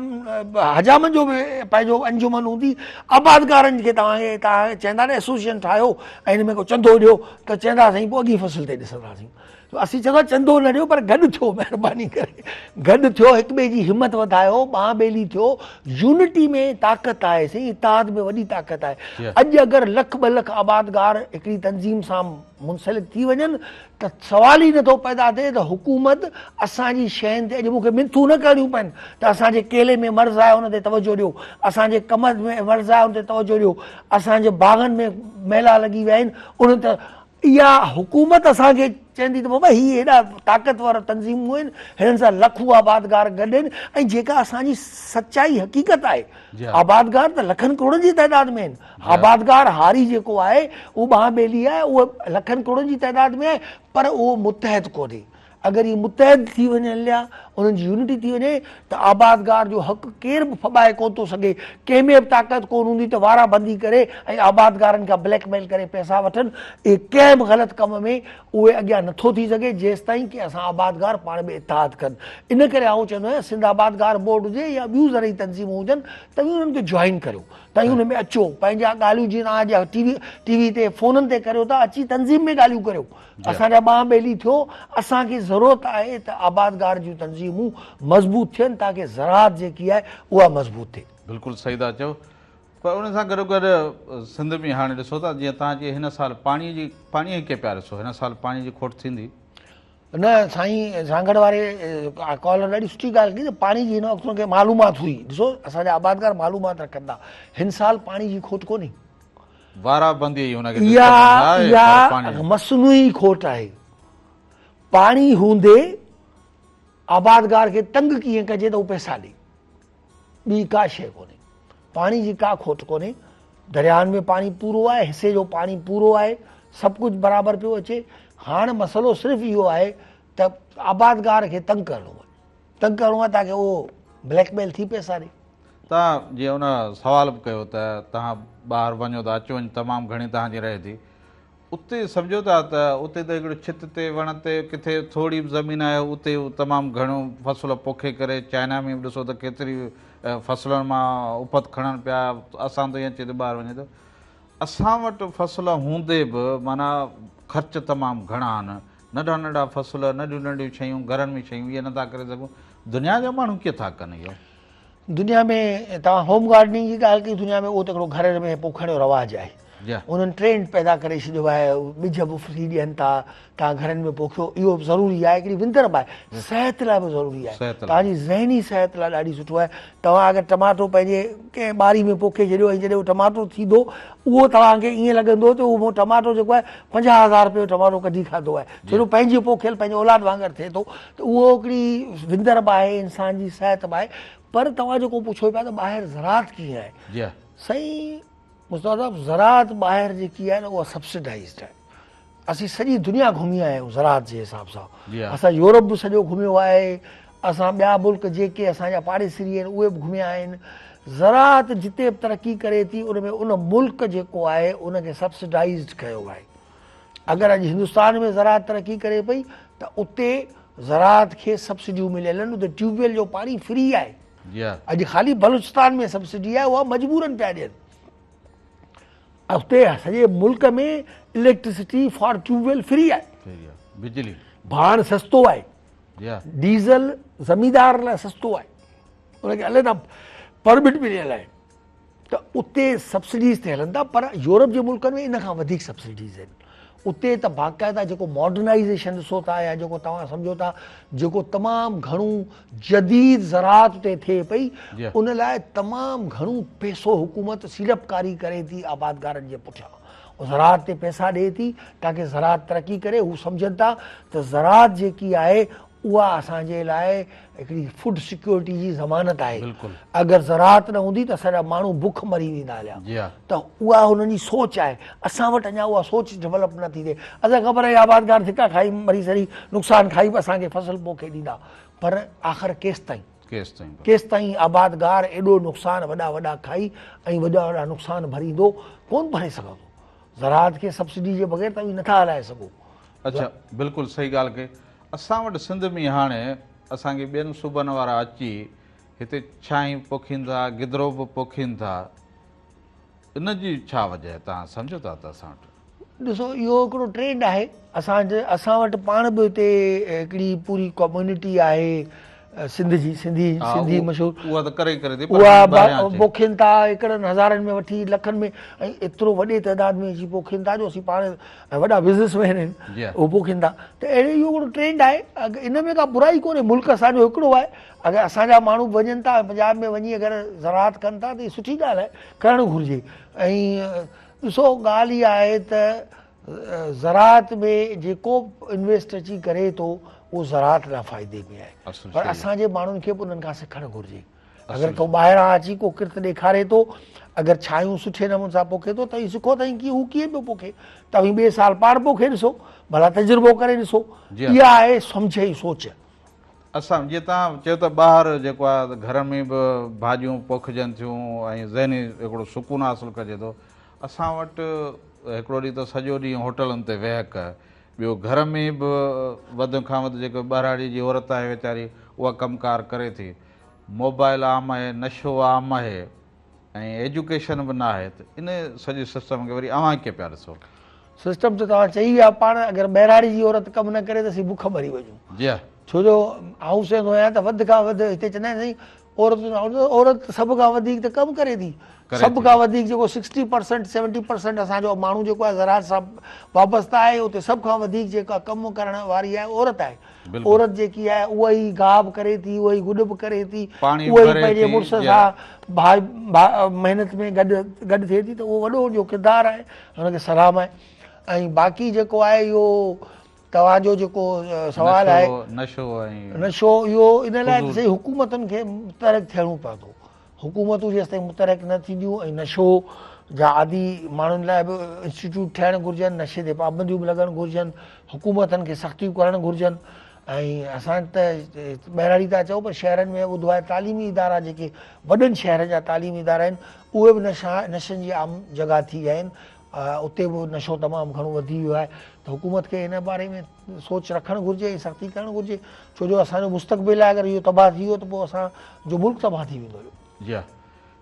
Speaker 2: हजामनि जो बि पंहिंजो अंजुमन हूंदी। आबादगारनि खे तव्हां चवंदा न एसोसिएशन ठाहियो ऐं हिन में को चंदो ॾियो त चवंदा साईं पोइ अॻी फसल ते ॾिसंदासीं। असीं चवंदा चंदो न ॾियो पर गॾु थियो, महिरबानी करे गॾु थियो, हिक ॿिए जी हिमत वधायो, ॿांह ॿेली थियो। यूनिटी में ताक़त आहे साईं, इताद में वॾी ताक़त आहे। अॼु अगरि लख ॿ लख आबादगार हिकिड़ी तंज़ीम सां मुंसलिक थी वञनि त सवाल ई नथो पैदा थिए त हुकूमत असांजी शयुनि ते अॼु मूंखे मिनथूं न करणियूं पवनि त असांजे केले में मर्ज़ आहे हुन ते तवजो ॾियो, असांजे कमर में मर्ज़ आहे हुन ते तवजो ॾियो, असांजे बाग़नि में मेला लॻी विया आहिनि उन ते। इहा हुकूमत असांखे चवंदी त बाबा हीअ हेॾा ताक़तवर तंज़ीमूं आहिनि, हिननि सां लखूं आबादगार गॾु आहिनि। ऐं जेका असांजी सचाई हक़ीक़त आहे, आबादगार त लखनि करोड़नि जी तइदाद में आहिनि। आबादगार हारी जेको आहे उहो ॿांह ॿेली आहे, उहा लखनि करोड़नि जी तइदाद में आहे, पर उहो मुतहद कोन्हे। अगरि इहे मुतहद थी वञे हलिया, उन्हनि जी यूनिटी थी वञे त आबादगार जो हक़ केर बि फॿाए कोन थो सघे। कंहिंमें बि ताक़त कोन हूंदी त वारा बंदी करे ऐं आबादगारनि खां ब्लैकमेल करे पैसा वठनि। इहे कंहिं बि ग़लति कम में उहे अॻियां नथो थी सघे जेसि ताईं की असां आबादगार पाण में इतिहाद कनि। इन करे आउं चवंदो आहियां सिंध आबादगार बोर्ड हुजे या ॿियूं ज़रूरी तंज़ीमूं हुजनि, तव्हां उन्हनि खे जॉइन करियो, तव्हां हुन में अचो, पंहिंजा ॻाल्हियूं जीअं तव्हांजा टीवी ते फ़ोननि ते करियो था, अची तंज़ीम में ॻाल्हियूं करियो, असांजा ॿांह ॿेली थियो। असांखे ज़रूरत आहे त आबादगार जूं तंज़ीमूं मज़बूत थियनि ताकी ज़राअत जेकी आहे उहा मज़बूत थिए।
Speaker 1: बिल्कुलु सही था चओ। पर उन सां गॾोगॾु सिंध में हाणे ॾिसो था जीअं तव्हांजे हिन साल पाणीअ खे पिया ॾिसो, हिन साल पाणी जी खोट थींदी
Speaker 2: न साईं। सांगड़ वारे कॉलर ॾाढी सुठी ॻाल्हि कई त पाणी जी हिन वक़्तु खे मालूमात हुई। ॾिसो असांजा आबादगार मालूमात रखनि था, हिन साल पाणी जी खोट कोन्हे,
Speaker 1: वाराबंदी
Speaker 2: इहा मसनूई खोट आहे। पाणी हूंदे आबादगार खे तंग कीअं कजे त उहो पैसा ॾे, ॿी का शइ कोन्हे। पाणी जी का खोट कोन्हे, दरियानि में पाणी पूरो आहे, हिसे जो पाणी पूरो आहे, सभु कुझु बराबरि पियो अचे। हाणे मसइलो सिर्फ़ु इहो आहे त आबादगार खे तंग करिणो आहे ताकी उहो ब्लैकमेल थी पैसा ॾे।
Speaker 1: तव्हां जीअं उन सुवाल बि कयो त तव्हां ॿाहिरि वञो था, अचु वञु तमामु घणी तव्हांजी रहे थी, उते सम्झो था त उते त हिकिड़ो छित ते वण ते किथे थोरी बि ज़मीन आहे उते तमामु घणो फसल पोखे करे, चाइना में बि ॾिसो त केतिरी फसलुनि मां उपत खणनि पिया। असां त ईअं चए थो ॿाहिरि वञे थो, असां वटि फसल हूंदे बि माना ख़र्च तमामु घणा आहिनि, नंढा नंढा फसल, नंढियूं नंढियूं शयूं, घरनि में शयूं इहे नथा करे सघूं। दुनिया जा माण्हू कीअं था कनि इहो?
Speaker 2: दुनिया में तव्हां होम गार्डनिंग जी ॻाल्हि कई, दुनिया में उहो त हिकिड़ो घर में पोखण जो रवाजु आहे। उन्हनि ट्रेंड पैदा करे छॾियो आहे, ॿिज बि फ्री ॾियनि था, तव्हां घरनि में पोखियो, इहो बि ज़रूरी आहे। हिकिड़ी विंदर बि आहे, सिहत लाइ बि ज़रूरी आहे, तव्हांजी ज़हनी सिहत लाइ ॾाढी सुठो आहे। तव्हां अगरि टमाटो पंहिंजे कंहिं ॿारी में पोखे छॾियो ऐं जॾहिं उहो टमाटो थींदो उहो तव्हांखे ईअं लॻंदो त उहो टमाटो जेको आहे 50,000 रुपए जो टमाटो कढी खाधो आहे, छो जो पंहिंजी पोखियल पंहिंजे औलाद वांगुरु थिए थो। त उहो हिकिड़ी विंदर बि आहे, इंसान जी सिहत बि आहे। पर तव्हां जेको पुछो पिया त ॿाहिरि ज़राअत कीअं आहे, साईं मुस्तफ़ा साहब, ज़राअत ॿाहिरि जेकी आहे न उहा सब्सिडाइज़्ड आहे। असीं सॼी दुनिया घुमी आया आहियूं ज़राअत जे हिसाब सां। असां यूरोप बि सॼो घुमियो आहे, असां ॿिया मुल्क जेके असांजा पाड़ेसरी आहिनि उहे बि घुमिया आहिनि। ज़राअत जिते बि तरक़ी करे थी उन में उन मुल्क जेको आहे उनखे सब्सिडाइज़्ड कयो आहे। अगरि अॼु हिंदुस्तान में ज़राअत तरक़ी करे पई त उते ज़राअत खे सब्सिडियूं मिलियल आहिनि, उते ट्यूबवेल जो पाणी फ्री आहे। अॼु ख़ाली बलूचिस्तान में सब्सिडी आहे, उहा मजबूरनि पिया ॾियनि। उते सॼे मुल्क में इलेक्ट्रिसिटी फॉर ट्यूबवेल फ्री आहे,
Speaker 1: बिजली
Speaker 2: भाण सस्तो आहे, डीज़ल ज़मींदार लाइ सस्तो आहे, उनखे अलॻि परमिट मिलियल आहे। त उते सब्सिडीज़ ते हलनि था। पर यूरोप जे मुल्कनि में इन खां वधीक सब्सिडीज़ आहिनि। उते त बाक़ाइदा जेको मॉडर्नाइज़ेशन ॾिसो था या जेको तव्हां सम्झो था जेको तमामु घणो जदीद ज़राअत उते थिए पई, उन लाइ तमामु घणो पैसो हुकूमत सीड़पकारी करे थी आबादगारनि जे पुठियां। ज़राअत ते पैसा ॾिए थी ताकी ज़राअत तरक़ी करे। हू सम्झनि था त ज़राअत जेकी आहे उहा असांजे लाइ हिकिड़ी फूड सिक्योरिटी जी ज़मानत आहे।
Speaker 1: बिल्कुलु।
Speaker 2: अगरि ज़राअत न हूंदी त असांजा माण्हू बुख मरी वेंदा हलिया।
Speaker 1: जी हा।
Speaker 2: त उहा हुननि जी सोच आहे। असां वटि अञा उहा सोच डेवलप न थी थिए। असांखे ख़बर आहे आबादगार धिका खाई मरी सरी नुक़सानु खाई बि असांखे फसल पोखे ॾींदा, पर आख़िर केसि ताईं आबादगार एॾो नुक़सानु वॾा वॾा खाई ऐं वॾा वॾा नुक़सान भरींदो, कोन भरे सघंदो। ज़राअत खे सब्सिडी जे बग़ैर तव्हां नथा हलाए सघो।
Speaker 1: अच्छा, बिल्कुलु सही ॻाल्हि कई। असां वटि सिंध में हाणे असांखे ॿियनि सूबनि वारा अची हिते छांई पोखीनि था, गिदरो बि पोखीनि था, इन जी छा वजह तव्हां सम्झो था त असां वटि?
Speaker 2: ॾिसो, इहो हिकिड़ो ट्रेंड आहे। असां वटि पाण बि हिते हिकिड़ी पूरी कम्यूनिटी आहे सिंध जी, सिंधी मशहूरु।
Speaker 1: उहा त करे थी,
Speaker 2: उहा पोखीनि था एकड़नि हज़ारनि में वठी लखनि में, ऐं एतिरो वॾे तइदाद में अची पोखीनि था जो असीं पाण वॾा बिज़नेसमैन आहिनि, उहो पोखीनि था। त अहिड़ो इहो हिकिड़ो ट्रेंड आहे। इन में का बुराई कोन्हे। मुल्क असांजो हिकिड़ो आहे। अगरि असांजा माण्हू वञनि था पंजाब में वञी अगरि ज़राअत कनि था त इहा सुठी ॻाल्हि आहे, करणु घुरिजे। ऐं ॾिसो, ॻाल्हि इहा आहे त ज़राअत में जेको इन्वेस्ट अची करे थो उहो ज़राअत लाइ फ़ाइदे में आहे, पर असांजे माण्हुनि खे बि उन्हनि खां सिखणु घुरिजे। अगरि को ॿाहिरां अची को किर्त ॾेखारे थो, अगरि छायूं सुठे नमूने सां पोखे थो त ही सिखो त की हू कीअं पियो पोखे, तव्हां ॿिए साल पाण पोखे ॾिसो, भला तजुर्बो करे ॾिसो। इहा आहे सम्झ जी सोच।
Speaker 1: असां जीअं तव्हां चयो त ॿाहिरि जेको आहे घर में बि भाॼियूं पोखजनि थियूं ऐं ज़हनी हिकिड़ो सुकून हासिलु कजे थो। असां वटि हिकिड़ो ॾींहुं त सॼो ॾींहुं होटलनि ते वेहक, ॿियो घर में बि वधि खां वधि जेको ॿाहिराड़ी जी औरत आहे वीचारी उहा कमकार करे थी, मोबाइल आम आहे, नशो आम आहे ऐं एजुकेशन बि न आहे। त इन सॼे सिस्टम खे वरी अव्हां कीअं पिया ॾिसो?
Speaker 2: सिस्टम त तव्हां चई आहे, पाण अगरि ॿाहिराड़ी जी औरत कमु न करे त असीं बुख मरी वञूं।
Speaker 1: जी हा।
Speaker 2: छो जो हाउस वेंदो आहियां त वधि खां वधि हिते चवंदा आहिनि औरत सभ खां वधीक त कमु करे थी। सभ खां वधीक जेको 60% 70% असांजो माण्हू जेको आहे ज़राअत सां वाबस्ता आहे, उते सभ खां वधीक जेका कमु करण वारी आहे औरत आहे। औरत जेकी आहे उहा ई गाह बि करे थी, उहा ई गुॾ बि करे थी, उहा ई पंहिंजे मुड़ुस सां महिनत में गॾु थिए थी। त उहो वॾो जो किरदारु आहे, हुनखे सलाम आहे। ऐं बाक़ी जेको आहे इहो तव्हांजो जेको सवाल आहे नशो, इहो इन लाइ सही हुकूमतुनि खे मुतहरिक थियणो पवंदो। हुकूमतूं जेसिताईं मुतहरिक न थींदियूं ऐं नशो जा आदि माण्हुनि लाइ बि इंस्टीट्यूट थियणु घुरिजनि, नशे ते पाबंदियूं बि लॻणु घुरिजनि, हुकूमतनि खे सख़्तियूं करणु घुरिजनि। ऐं असां त ॿाहिराड़ी था चऊं, पर शहरनि में ॿुधो आहे तालीमी इदारा जेके वॾनि शहरनि जा तालीमी इदारा आहिनि उहे बि नशनि जी आम जॻह थी विया आहिनि। उते बि नशो तमामु घणो वधी वियो आहे। त हुकूमत खे हिन बारे में सोच रखणु घुरिजे ऐं सख़्ती करणु घुरिजे, छो जो असांजो मुस्तक़बिल आहे। अगरि इहो तबाह थी वियो त पोइ असांजो मुल्क तबाह थी वेंदो हुयो।
Speaker 1: जी हा।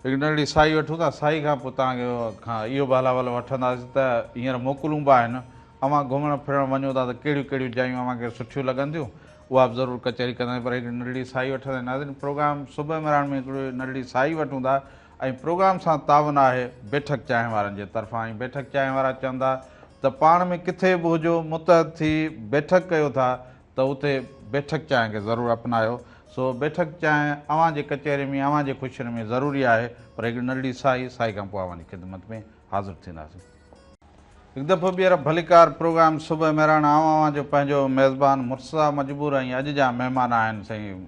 Speaker 1: हिकु नंढड़ी साई वठूं था, साई खां पोइ तव्हांखे खां इहो बि हलावल वठंदासीं त हींअर मोकलूं बि आहिनि, अव्हां घुमणु फिरणु वञो था त कहिड़ियूं कहिड़ियूं जायूं अव्हांखे सुठियूं लॻंदियूं उहा बि ज़रूरु कचहरी कंदासीं। पर हिकिड़ी नंढड़ी साई वठंदा नाज़रीन, प्रोग्राम सुबुह मेराण में हिकिड़ी नंढड़ी साई वठूं था ऐं प्रोग्राम सां तावन आहे बैठक चांहि वारनि जे तरफ़ां। ऐं बैठक चांहि वारा चवंदा त पाण में किथे बि हुजो, मुतहद थी बैठक कयो था त उते बैठक चांहि खे ज़रूरु अपनायो। सो बैठक चांहि अव्हांजे कचहरी में, अव्हांजे ख़ुशियुनि में ज़रूरी आहे। पर हिकिड़ी नंढड़ी साई खां पोइ अव्हांजी ख़िदमत में हाज़िर थींदासीं। हिकु दफ़ो ॿीहर भलीकार प्रोग्राम सुबुह मेराण अव्हांजो पंहिंजो मेज़बान मुर्तज़ा मजबूर ऐं अॼु जा महिमान आहिनि साईं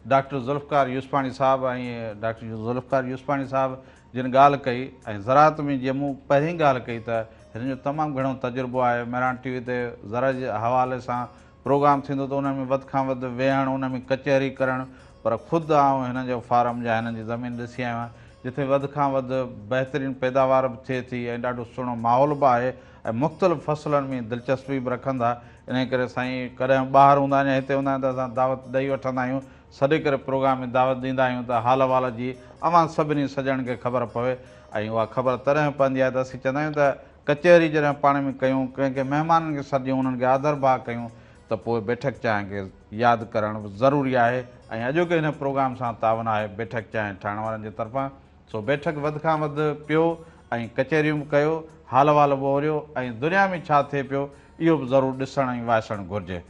Speaker 1: डॉक्टर ज़ुल्फ़कार यूसुफ़ाणी साहिबु। ऐं डॉक्टर ज़ुल्फ़कार यूसुफ़ाणी साहिबु जिन ॻाल्हि कई ऐं ज़राअत में जीअं मूं पहिरीं ॻाल्हि कई त हिन जो तमामु घणो तजुर्बो आहे। मेराण टीवी ते ज़रा जे हवाले सां प्रोग्राम थींदो त उन में वधि खां वधि वेहणु, उन में कचहरी करणु, पर ख़ुदि आउं हिन जो फार्म जा हिननि जी ज़मीन ॾिसी आयो आहियां जिथे वधि खां वधि बहितरीनु पैदावार बि थिए थी ऐं ॾाढो सुहिणो माहौल बि आहे ऐं मुख़्तलिफ़ फ़सलनि में दिलचस्पी बि रखंदा। इन करे साईं कॾहिं ॿाहिरि हूंदा आहिनि या हिते हूंदा आहिनि त असां दावत ॾेई वठंदा आहियूं, सॾे करे प्रोग्राम में दावत ॾींदा आहियूं त हाल वाल जी अव्हां सभिनी सॼणनि खे ख़बर पवे। ऐं उहा ख़बर तॾहिं पवंदी आहे त असीं चवंदा आहियूं त कचहरी जॾहिं पाण में कयूं, कंहिंखे महिमाननि खे सॾियूं, उन्हनि खे आदर भाव कयूं त पोइ बैठक चांहि खे यादि करणु बि ज़रूरी आहे। ऐं अॼोके हिन प्रोग्राम सां तावन आहे बैठक चांहि ठाहिण वारनि जे तरफ़ां। सो बैठक वधि खां वधि पियो ऐं कचहरियूं बि कयो, हाल वाल बि ओरियो ऐं दुनिया में छा थिए पियो इहो बि ज़रूरु ॾिसणु ऐं वासणु घुरिजे।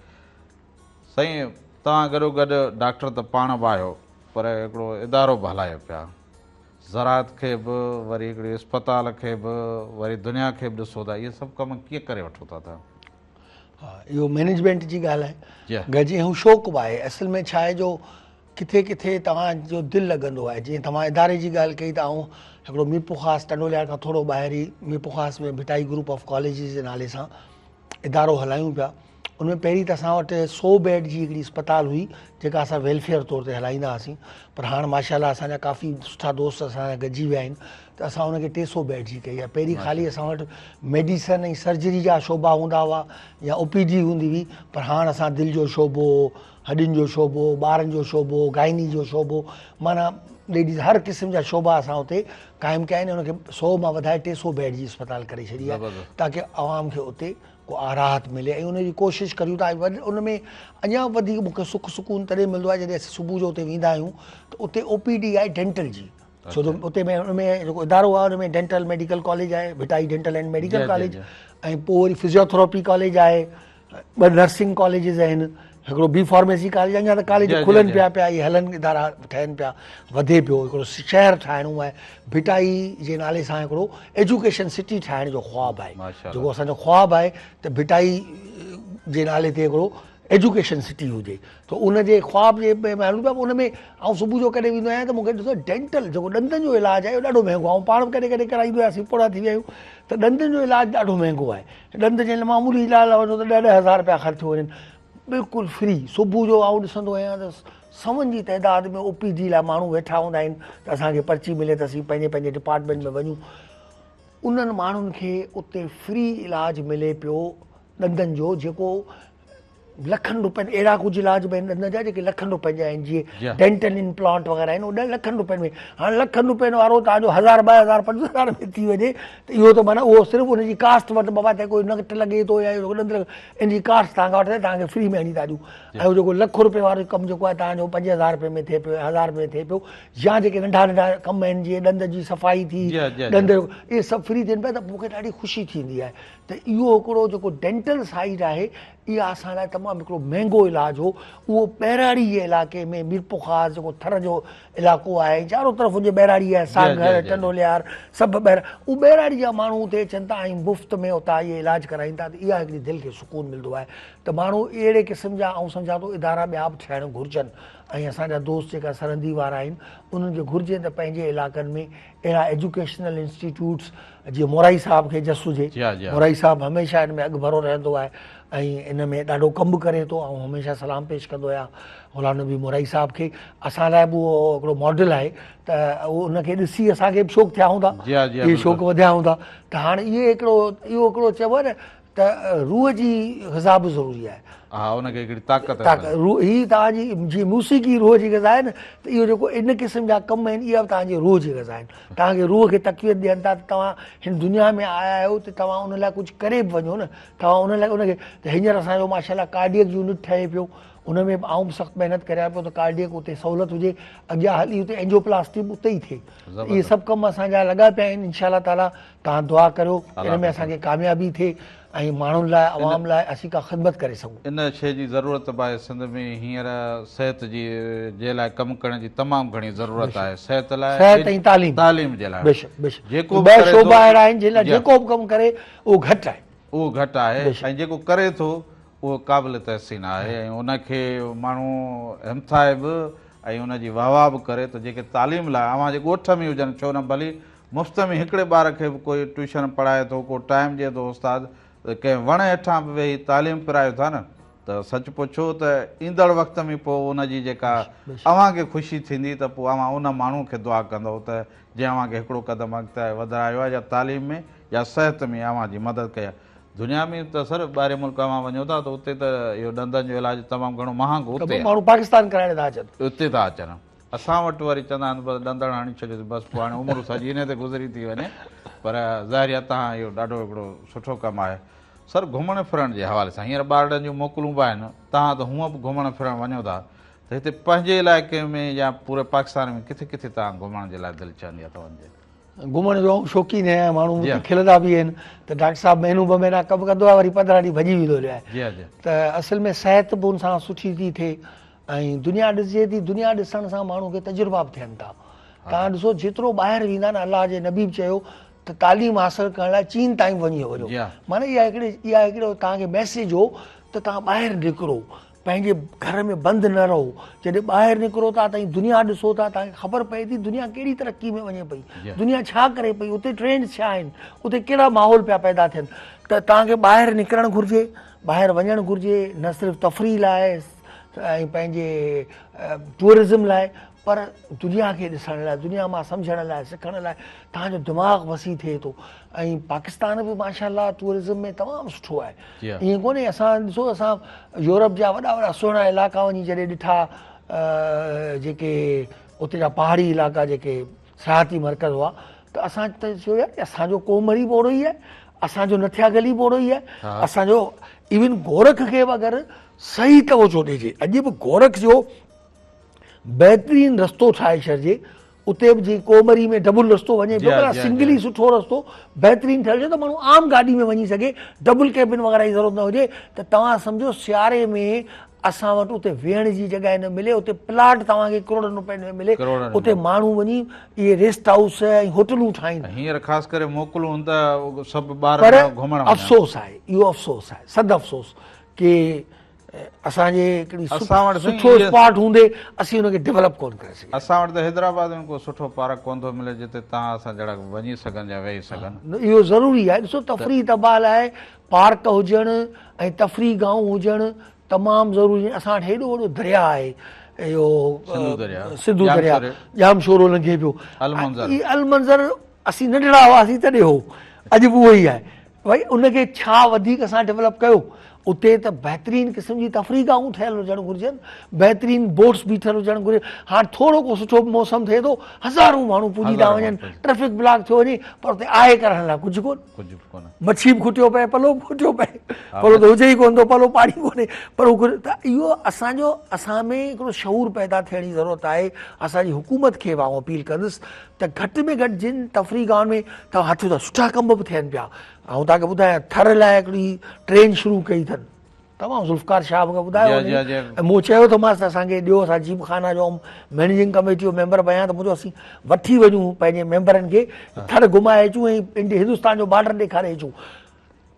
Speaker 1: साईं तव्हां गॾोगॾु डॉक्टर त पाण बि आहियो, पर हिकिड़ो इदारो बि हलायो पिया, ज़राअत खे बि, वरी हिकिड़ी इस्पताल खे बि, वरी दुनिया खे बि ॾिसो था, इहे सभु कम कीअं करे वठो था तव्हां?
Speaker 2: हा, इहो मैनेजमेंट जी ॻाल्हि
Speaker 1: जी।
Speaker 2: आहे। गॾिजी ऐं शौक़ु बि आहे। असल में छा आहे जो किथे किथे तव्हांजो दिलि लॻंदो आहे। जीअं तव्हां इदारे जी ॻाल्हि कई त आउं हिकिड़ो मीरपुर ख़ासि टंडोलियार खां थोरो ॿाहिरि ई मीरपुर ख़ासि में भिटाई ग्रुप ऑफ कॉलेजिस जे नाले सां इदारो हलायूं पिया। उनमें पहिरीं त असां वटि 100 बेड जी हिकिड़ी अस्पताल हुई जेका असां वेलफेयर तौर ते हलाईंदा हुआसीं। पर हाणे माशाल्लाह असांजा काफ़ी सुठा दोस्त असांजा गॾिजी विया आहिनि त असां उनखे 300 बेड जी कई आहे। पहिरीं ख़ाली असां वटि मेडिसन ऐं सर्जरी जा शोबा हूंदा हुआ या OPD हूंदी हुई, पर हाणे असां दिलि जो शोबो, हॾियुनि जो शोबो, ॿारनि जो शोबो, गाइनी जो शोबो, माना लेडीज़ हर क़िस्म जा शोबा असां हुते क़ाइमु कया आहिनि। उनखे 100 मां वधाए 300 बेड जी अस्पताल करे छॾी आहे ताकी आवाम खे उते को राहत मिले ऐं उनजी कोशिशि करियूं था। उन में अञा वधीक मूंखे सुख सुकून तॾहिं मिलंदो आहे जॾहिं असां सुबुह जो उते वेंदा आहियूं त उते OPD आहे डेंटल जी। छो जो उते में उनमें जेको इदारो आहे उनमें डेंटल मेडिकल कॉलेज आहे, Bhittai dental and medical college, ऐं पोइ वरी फिजियोथेरेपी कॉलेज आहे, 2 नर्सिंग कॉलेजिस आहिनि, हिकिड़ो B फार्मेसी कॉलेज। अञा त कॉलेज खुलनि पिया इहे हलनि इदारा ठहनि पिया, वधे पियो। हिकिड़ो शहरु ठाहिणो आहे भिटाई जे नाले सां, हिकिड़ो एजुकेशन सिटी ठाहिण जो ख़्वाबु आहे जेको असांजो ख़्वाबु आहे त भिटाई जे नाले ते हिकिड़ो एजुकेशन सिटी हुजे। त उनजे ख़्वाब जे हलूं पिया। उन में ऐं सुबुह जो कॾहिं वेंदो आहियां त मूंखे ॾिसो डेंटल जेको ॾंदनि जो इलाजु आहे उहो ॾाढो महांगो आहे। ऐं पाण बि कॾहिं कॾहिं कराईंदो आहियां, पोड़ा थी विया आहियूं त ॾंदनि जो इलाजु ॾाढो महांगो आहे। ॾंद जे मामूली इलाज लाइ वञो त 10,000 रुपया ख़र्च थी वञनि, बिल्कुलु फ्री। सुबुह जो आउं ॾिसंदो आहियां त सवनि जी तइदाद में OPD लाइ माण्हू वेठा हूंदा आहिनि त असांखे पर्ची मिले त असीं पंहिंजे पंहिंजे डिपार्टमेंट में वञूं। उन्हनि माण्हुनि खे उते फ्री इलाजु मिले पियो ॾंदनि जो, जेको लखनि रुपयनि, अहिड़ा कुझु इलाज बि आहिनि ॾंदनि जा जेके लखनि रुपयनि जा आहिनि। जीअं डेंटल इम्प्लांट वग़ैरह आहिनि, उहे 10 लखनि रुपयनि में। हाणे लखनि रुपयनि वारो तव्हांजो 1000, 2000, 5000 में थी वञे त इहो त माना उहो सिर्फ़ु उनजी कास्ट वटि बाबा त कोई नकट लॻे थो या ॾंद इन जी कास्ट तव्हां वटि तव्हांखे फ्री में हणी था ॾियूं। ऐं उहो जेको लख रुपये वारो कमु जेको आहे तव्हांजो 5000 रुपये में थिए पियो, 1000 में थिए पियो, या जेके नंढा नंढा कम आहिनि जीअं ॾंद जी सफ़ाई थी, ॾंद इहे सभु फ्री थियनि पिया, त मूंखे ॾाढी ख़ुशी थींदी आहे त इहो हिकिड़ो जेको डेंटल साइड आहे इहा असां लाइ तमामु हिकिड़ो महांगो इलाजु हो। उहो बैराड़ी जे इलाइक़े में मीरपुर ख़ासि जेको थर जो इलाइक़ो आहे, चारो तरफ़ हुनजे बैराड़ी आहे, सागर, टंडोलियार सभु उहे बैराड़ी जा माण्हू उते अचनि था ऐं मुफ़्त में उतां इहे इलाजु कराइनि था। त इहा हिकिड़ी दिलि खे सुकून मिलंदो आहे त माण्हू अहिड़े क़िस्म जा ऐं सम्झा थो इदारा ॿिया बि थियणु घुरिजनि। ऐं असांजा दोस्त जेका सरहदी वारा आहिनि उन्हनि खे घुरिजे त पंहिंजे इलाइक़नि में अहिड़ा एजुकेशनल इंस्टीट्यूट्स, जीअं मोराई साहब खे जस हुजे, मोराई साहब हमेशह हिन में अॻु भरो रहंदो आहे ऐं इन में ॾाढो कमु करे थो। ऐं हमेशह सलाम पेश कंदो आहियां मौलाना नबी मोराई साहब खे। असां लाइ बि उहो हिकिड़ो मॉडल आहे त उहो उनखे ॾिसी असांखे बि शौक़ु थिया हूंदा, इहे शौक़ु वधिया हूंदा। त हाणे इहो हिकिड़ो चइबो आहे न त रूह जी ग़िज़ा बि ज़रूरी आहे।
Speaker 1: हा, उनखे हिकिड़ी ताक़त
Speaker 2: हीअ तव्हांजी जीअं मूसीक़ी रूह जी ग़िज़ा आहे न, त इहो जेको इन क़िस्म जा कम आहिनि इहा बि तव्हांजी रूह जी ग़िज़ा आहिनि। तव्हांखे रूह खे तक़वियत ॾियनि था त तव्हां हिन दुनिया में आया आहियो त तव्हां उन लाइ कुझु करे बि वञो न। तव्हां उन लाइ उनखे त हींअर असांजो माशाल्लाह कार्डियक यूनिट ठहे पियो, उन में बि आऊं बि सख़्तु महिनत करियां पियो त कार्डियक उते सहूलियत हुजे, अॻियां हली उते एंजियोप्लास्टी बि उते ई थिए। इहे सभु कम असांजा लॻा पिया आहिनि। इंशाअल्लाह ताला तव्हां दुआ करियो इन में असांखे कामयाबी थिए ऐं माण्हुनि लाइ अवाम लाइ असीं का ख़िदमत करे सघूं।
Speaker 1: इन शइ जी ज़रूरत बि आहे सिंध में। हींअर सिहत जे लाइ कमु करण जी तमामु घणी ज़रूरत आहे। सिहत लाइ,
Speaker 2: सिहत ऐं
Speaker 1: तालीम जे लाइ
Speaker 2: जेको ॿ शोबा अहिड़ा आहिनि जिन लाइ जेको बि कमु करे उहो घटि आहे,
Speaker 1: उहो घटि आहे। ऐं जेको करे थो उहो क़ाबिल तहसीन आहे ऐं उनखे माण्हू हिमथाए बि ऐं उनजी वाह वाह बि करे। त जेके तालीम लाइ अवां जे ॻोठ में हुजनि, छो न भली मुफ़्त में हिकिड़े ॿार खे बि कोई ट्यूशन पढ़ाए थो, को टाइम ॾिए थो उस्ताद, कंहिं वण हेठां बि वेही तालीम पिरायो था न, त सच पुछो त ईंदड़ वक़्त में पोइ उनजी जेका अव्हांखे ख़ुशी थींदी त पोइ अव्हां उन माण्हू खे दुआ कंदव त जंहिं अव्हांखे हिकिड़ो क़दम अॻिते वधायो आहे, या तालीम में या सिहत में अव्हां जी मदद कई आहे। दुनिया में त सर ॿाहिरि मुल्क अव्हां वञो था त उते त इहो ॾंदनि जो इलाजु तमामु घणो महांगो उते
Speaker 2: माण्हू पाकिस्तान कराइण था अचनि,
Speaker 1: उते था अचनि। असां वटि वरी चवंदा आहिनि बसि ॾंदड़ हणी छॾियो बसि पोइ हाणे उमिरि सॼी इन ते गुज़री थी वञे। पर ज़ाहिर आहे तव्हां इहो ॾाढो हिकिड़ो सुठो कमु आहे। सर घुमण फिरण जे हवाले सां हींअर ॿारनि जूं मोकलूं बि आहिनि, तव्हां त हूअं बि घुमण फिरण वञो था, त हिते पंहिंजे इलाइक़े में या पूरे पाकिस्तान में किथे किथे तव्हां घुमण जे लाइ दिलि चवंदी आहे त वञे?
Speaker 2: घुमण जो शौक़ीन आहियां, माण्हू खिलंदा बि आहिनि त डॉक्टर साहिबु महीनो ॿ महीना कमु कंदो आहे, वरी 15 ॾींहं भॼी वेंदो आहे। त असल में सिहत बि हुन सां सुठी थी थिए ऐं दुनिया ॾिसिजे थी, दुनिया ॾिसण सां माण्हू खे तजुर्बा बि थियनि था। तव्हां ॾिसो जेतिरो ॿाहिरि वेंदा न, अलाह जे नबी बि चयो त तालीम हासिल करण लाइ चीन ताईं वञो। माना इहा हिकिड़ो तव्हांखे मैसेज हो त तव्हां ॿाहिरि निकिरो, पंहिंजे घर में बंदि न रहो। जॾहिं ॿाहिरि निकिरो था त दुनिया ॾिसो था, तव्हांखे ख़बर पए थी दुनिया कहिड़ी तरक़ी में वञे पई, दुनिया छा करे पई, उते ट्रेंड्स छा आहिनि, उते कहिड़ा माहौल पिया पैदा थियनि। त तव्हांखे ॿाहिरि निकिरणु घुरिजे, ॿाहिरि वञणु घुरिजे, न सिर्फ़ु तफ़री लाइ ऐं पंहिंजे टूरिज़म लाइ, पर दुनिया खे ॾिसण लाइ, दुनिया मां सम्झण लाइ, सिखण लाइ। तव्हांजो दिमाग़ वसी थिए थो। ऐं पाकिस्तान बि माशाअल्लाह टूरिज़म में तमामु सुठो आहे। ईअं कोन्हे, असां ॾिसो असां यूरोप जा वॾा वॾा सुहिणा इलाइक़ा वञी जॾहिं ॾिठा, जेके उते जा पहाड़ी इलाइक़ा जेके सयाहती मर्कज़ हुआ, त असां त चयो यार असांजो कोमर ई ओड़ो ई आहे, असांजो नथिया गली बि ओड़ो ई आहे। असांजो इवन गोरख खे बि अगरि सही तवजो ॾिजे, अॼु बि गोरख जो बहितरीनु रस्तो ठाहे छॾिजे, उते बि जीअं कोमरी में डबल रस्तो वञे पियो, पर सिंगल ई सुठो रस्तो बहितरीनु ठहियल हुजे त माण्हू आम गाॾी में वञी सघे, डबल केबिन वग़ैरह जी ज़रूरत न हुजे। त तव्हां सम्झो सियारे में असां वटि उते वेहण जी जॻह न मिले, उते प्लाट तव्हांखे करोड़नि रुपयनि में मिले, उते माण्हू वञी इहे रेस्ट हाउस ऐं होटलूं ठाहिनि।
Speaker 1: हींअर ख़ासि करे मोकलूं त सभु ॿार घुमण वञनि।
Speaker 2: अफ़सोस आहे, इहो अफ़सोस आहे, सद अफ़सोस की असांजे हिकिड़ी सुठो स्पॉट हूंदे असीं हुनखे डेवलप कोन करे सघे।
Speaker 1: असां वटि त हैदराबाद में को सुठो पार्क कोन थो मिले जिते तव्हां असां जहिड़ा वञी सघनि या वेही सघनि।
Speaker 2: इहो ज़रूरी आहे। ॾिसो तफ़री तबाह लाइ पार्क हुजणु ऐं तफ़री गांव हुजणु तमामु ज़रूरी आहे। असां वटि हेॾो वॾो दरिया आहे, इहो सिंधु दरिया जाम शोरो लंघे पियो। अलमंज़र असीं न ॾिना हुआसीं तॾहिं हो, अॼु बि उहो ई आहे। भई उनखे छा वधीक असां डेवलप कयो, उते त बहितरीनु क़िस्म जी तफ़री गाहूं ठहियलु हुजणु घुरिजनि, बहितरीनु बोट्स बीठल हुजणु घुरिजे। हाणे थोरो को सुठो मौसम थिए थो, हज़ारूं माण्हू पुॼी था वञनि, ट्रैफिक ब्लॉक थियो वञे, पर उते आहे करण लाइ कुझु कोन। मच्छी बि खुटियो पए, पलो बि खुटियो पए, पलो त हुजे ई कोन थो, पलो पाणी कोन्हे, पर उहो त इहो असांजो असां में हिकिड़ो शऊर पैदा थियण जी ज़रूरत आहे। असांजी हुकूमत खे बि आउं अपील कंदुसि त घटि में घटि जिन तफ़री गाहनि में तव्हां हथो था सुठा कम बि थियनि पिया। ऐं तव्हांखे ॿुधायां थर लाइ हिकिड़ी ट्रेन शुरू कई अथनि, तमामु ज़ुल्फ़कार शाह मूंखे ॿुधायो। ऐं मूं चयो त मां असांखे ॾियो, असां जीप खाना जो मैनेजिंग कमेटी जो मेंबर बि आहियां, त मुंहिंजो असीं वठी वञूं पंहिंजे मेंबरनि खे, थर घुमाए अचूं ऐं इंडिया हिंदुस्तान जो बॉर्डर ॾेखारे अचूं।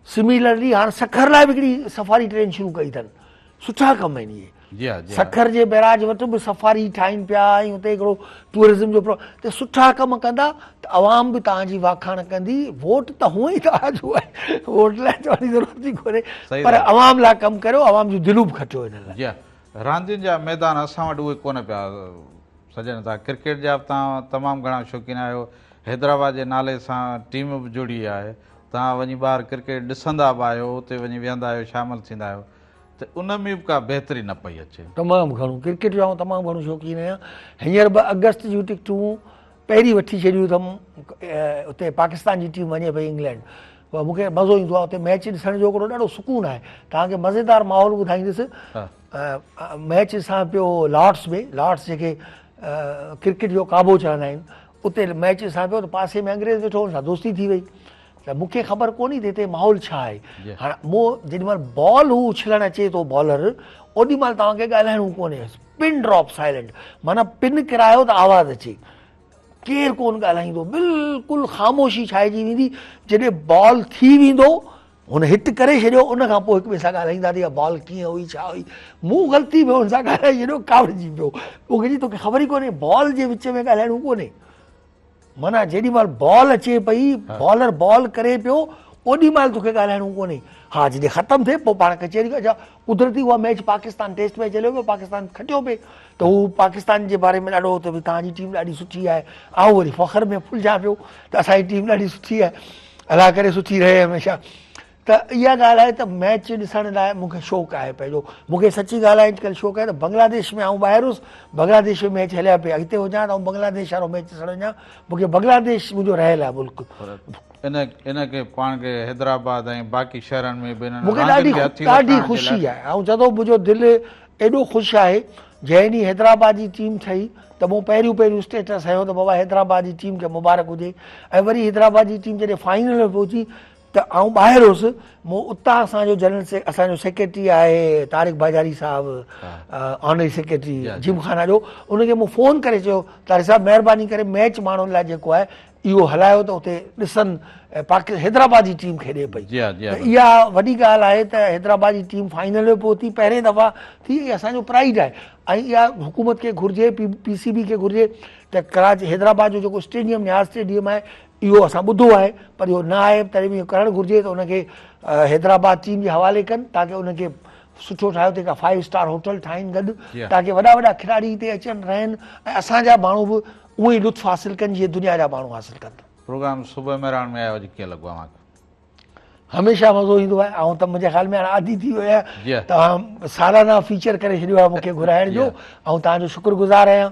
Speaker 2: सिमिलरली हाणे सखर लाइ बि हिकिड़ी सफ़ारी ट्रेन शुरू कई अथनि, सुठा कम आहिनि इहे। सखर जे बैराज वटि बि सफ़ारी ठाहिनि पिया ऐं हुते हिकिड़ो टूरिज़म जो त सुठा कम कंदा त अवाम बि तव्हांजी वाखाण कंदी। वोट त हूअं ई तव्हांजो आहे, वोट लाइ चवण जी ज़रूरत ई कोन्हे, पर अवाम लाइ कमु करियो, अवाम जूं दिलूं बि खटियो हिन लाइ।
Speaker 1: रांदियुनि जा मैदान असां वटि उहे कोन पिया सजनि था। क्रिकेट जा बि तव्हां तमामु घणा शौक़ीन आहियो, हैदराबाद जे नाले सां टीम बि जुड़ी आहे, तव्हां वञी ॿाहिरि क्रिकेट ॾिसंदा बि आहियो, उते वञी वेहंदा आहियो, शामिलु थींदा आहियो, त उन में बि का बहितरी न पई अचे।
Speaker 2: तमामु घणो क्रिकेट जो तमामु घणो शौक़ीन आहियां। हींअर 2 अगस्त जूं टिकटूं पहिरीं वठी छॾियूं अथमि, उते पाकिस्तान जी टीम वञे पई इंग्लैंड, मूंखे मज़ो ईंदो आहे उते मैच ॾिसण जो हिकिड़ो ॾाढो सुकून आहे। तव्हांखे मज़ेदार माहौल ॿुधाईंदुसि। मैच ॾिसां पियो लॉर्ड्स में, लॉर्ड्स जेके क्रिकेट जो काबो चवंदा आहिनि, उते मैच ॾिसां पियो त पासे में अंग्रेज़ वेठो, हुन सां दोस्ती थी वई। त मूंखे ख़बर कोन्हे त हिते माहौल छा आहे। हाणे मूं जेॾीमहिल बॉल हू उछलणु अचे थो बॉलर, ओॾीमहिल तव्हांखे ॻाल्हाइणो कोन्हे, पिन ड्रॉप साइलेंट, माना पिन किरायो त आवाज़ु अचे, केरु कोन ॻाल्हाईंदो, बिल्कुलु ख़ामोशी छाइजी वेंदी। जॾहिं बॉल थी वेंदो, हुन हिट करे छॾियो, उन खां पोइ हिक ॿिए सां ॻाल्हाईंदा इहा बॉल कीअं हुई, छा हुई, मूं ग़लती में हुन सां ॻाल्हाए छॾियो, कावड़िजी पियो। मूंखे चई तोखे ख़बर ई कोन्हे, बॉल जे विच में ॻाल्हाइणो कोन्हे। माना जेॾीमहिल बॉल अचे पई, बॉलर बॉल करे पियो, ओॾीमहिल तोखे ॻाल्हाइणो कोन्हे। हा जॾहिं ख़तमु थिए पोइ पाण कचहरी अच्छा कुदरती उहा मैच पाकिस्तान टेस्ट मैच हलियो पियो, पाकिस्तान खटियो पिए, त हू पाकिस्तान जे बारे में ॾाढो त भई तव्हांजी टीम ॾाढी सुठी आहे। ऐं वरी फ़ख्र में फुलिजा पियो त असांजी टीम ॾाढी सुठी आहे, अलाह करे सुठी रहे हमेशह। त इहा ॻाल्हि आहे त मैच ॾिसण लाइ मूंखे शौक़ु आहे पंहिंजो। मूंखे सची ॻाल्हि आहे अॼुकल्ह शौक़ु आहे त बांग्लादेश में आउं ॿाहिरि हुउसि, बांग्लादेश में मैच हलिया पिया, हिते हुजां त आउं बांग्लादेश वारो मैच ॾिसणु वञा। मूंखे बांग्लादेश मुंहिंजो रहियल आहे मुल्क।
Speaker 1: इनखे पाण खे हैदराबाद ऐं बाक़ी शहरनि में बि
Speaker 2: मूंखे ॾाढी ख़ुशी आहे। ऐं जॾहिं मुंहिंजो दिलि एॾो ख़ुशि आहे, जंहिं ॾींहुं हैदराबाद जी टीम ठही त मूं पहिरियों स्टेटस हयो त बाबा हैदराबाद जी टीम खे मुबारक हुजे। ऐं वरी हैदराबाद जी टीम जॾहिं फाइनल में पहुची त आउं ॿाहिरि हुउसि, मूं उतां असांजो असांजो सेक्रेटरी आहे तारिक बाजारी साहिबु, ऑनरी सेक्रेटरी जिमखाना जो, उनखे मूं फ़ोन करे चयो तारिक साहिबु महिरबानी करे मैच माण्हुनि लाइ जेको आहे इहो हलायो त उते ॾिसनि हैदराबाद जी टीम खेॾे पई।
Speaker 1: जी हा, जी हा,
Speaker 2: त इहा वॾी ॻाल्हि आहे त हैदराबाद जी टीम फाइनल में पहुती, पहिरें दफ़ा थी, असांजो प्राइड आहे। ऐं इहा हुकूमत खे घुरिजे, PCB खे घुरिजे त कराची हैदराबाद जो जेको स्टेडियम न्याज़ स्टेडियम आहे इहो असां ॿुधो आहे, पर इहो न आहे, तॾहिं बि इहो करणु घुरिजे त उनखे हैदराबाद टीम जे हवाले कनि, ताकी उनखे सुठो ठाहियो, तंहिंखां 5 स्टार होटल ठाहिनि गॾु, ताकी वॾा वॾा खिलाड़ी हिते अचनि रहनि ऐं असांजा माण्हू बि उहो ई लुत्फ़ हासिलु कनि जीअं दुनिया जा माण्हू हासिलु कनि।
Speaker 1: प्रोग्राम सुबुह मेहरान में आयो, अॼु कीअं लॻो आहे?
Speaker 2: हमेशह मज़ो ईंदो आहे। ऐं त मुंहिंजे ख़्याल में हाणे आदी थी वियो आहे,
Speaker 1: जी हा।
Speaker 2: तव्हां सालाना फीचर करे छॾियो आहे मूंखे घुराइण जो, ऐं तव्हांजो शुक्रगुज़ार आहियां।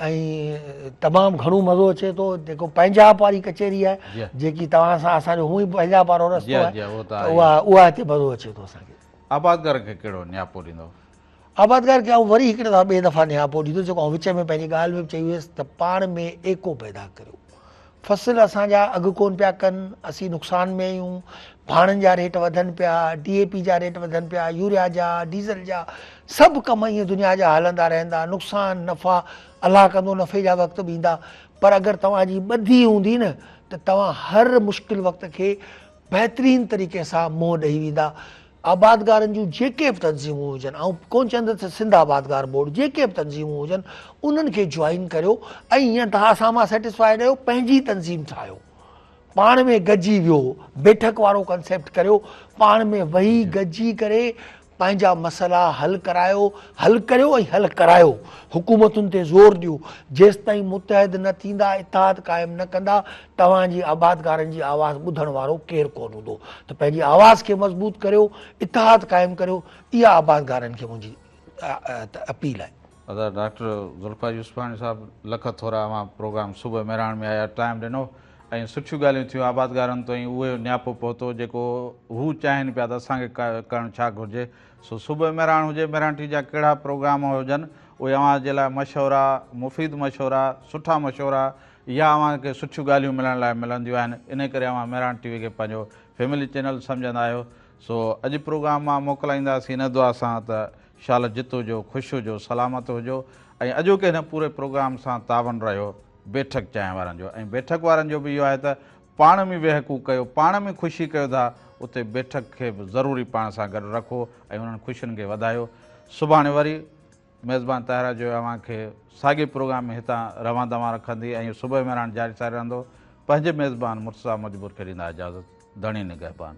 Speaker 2: ऐं तमामु घणो मज़ो अचे थो, जेको पंजाब वारी कचेरी आहे जेकी तव्हां सां असांजो हूअं ई पंजाब वारो रस्तो आहे, उहा हिते मज़ो अचे थो असांखे।
Speaker 1: आबादगार खे कहिड़ो न्यापो ॾींदो?
Speaker 2: आबादगार खे वरी हिकिड़े दफ़ा ॿिए दफ़ा न्यापो ॾींदो, जेको विच में पंहिंजी ॻाल्हि में चई हुयसि त पाण में एको पैदा करियो। फसल असांजा अघु कोन पिया कनि, असीं नुक़सान में आहियूं, भाणनि जा रेट वधनि पिया, DAP जा रेट वधनि पिया, यूरिया जा, डीज़ल जा, सभु कम ईअं दुनिया जा हलंदा रहंदा, नुक़सान नफ़ा अलाह कंदो, नफ़े जा वक़्त बि ईंदा। पर अगरि तव्हांजी ॿधी हूंदी न त तव्हां हर मुश्किल वक़्त खे बहितरीन तरीक़े सां मुंहुं ॾेई वेंदा। आबादगारनि जूं जेके बि तंज़ीमूं हुजनि, ऐं कोन चवंदुसि त सिंध आबादगार बोर्ड, जेके बि तंज़ीमूं हुजनि उन्हनि खे जॉइन करियो ऐं हीअं तव्हां असां मां सेटिस्फाइड आहियो, पंहिंजी तंज़ीम ठाहियो, पाण में गॾिजी वियो, बैठक वारो कंसेप्ट करियो, पाण में वेही गॾिजी करे पंहिंजा मसइला हल करियो ऐं हल करायो। हुकूमतुनि ते ज़ोर ॾियो, जेसि ताईं मुतहद न थींदा, इतिहाद क़ाइमु न कंदा, तव्हांजी आबादगारनि जी आवाज़ ॿुधण वारो केरु कोन हूंदो। त पंहिंजी आवाज़ खे मज़बूत करियो, इतिहाद क़ाइमु करियो, इहा आबादगारनि खे मुंहिंजी अपील आहे।
Speaker 1: डॉक्टर ज़ुल्फ़ा यूसुफ़ानी साहिबु लख थोरा मां प्रोग्राम सुबुह मेहरान में आया, टाइम ॾिनो ऐं सुठियूं ॻाल्हियूं थियूं आबादगारनि ताईं, उहे न्यापो पहुतो जेको हू चाहिनि पिया त असांखे करणु छा घुरिजे। सो सुबुह मेहरान हुजे, मेहरानटी जा कहिड़ा प्रोग्राम हुजनि उहे अव्हांजे लाइ मशवरा, मुफ़ीद मशवरा, सुठा मशवरा या अव्हांखे सुठियूं ॻाल्हियूं मिलण लाइ मिलंदियूं आहिनि। इन करे अव्हां मेहरान TV खे पंहिंजो फैमिली चैनल सम्झंदा आहियो। सो अॼु प्रोग्राम मां मोकिलाईंदासीं इन दुआ सां त शाल जित हुजो, ख़ुशि हुजो, सलामत हुजो ऐं अॼोके हिन पूरे प्रोग्राम सां तावन रहियो बैठक चांहि वारनि जो। ऐं बैठक वारनि जो बि इहो आहे त पाण में वेहकू कयो, पाण में ख़ुशी कयो था, उते बैठक खे बि ज़रूरी पाण सां गॾु रखो ऐं उन्हनि ख़ुशियुनि खे वधायो। सुभाणे वरी मेज़बान ताहिरा जो अव्हांखे साॻे प्रोग्राम में हितां रवां दवां रखंदी ऐं सुबुह मेहरान जारी सां रहंदो। पंहिंजे मेज़बान मुर्तज़ा मजबूर खे ॾींदा इजाज़त। धणी निगहबान।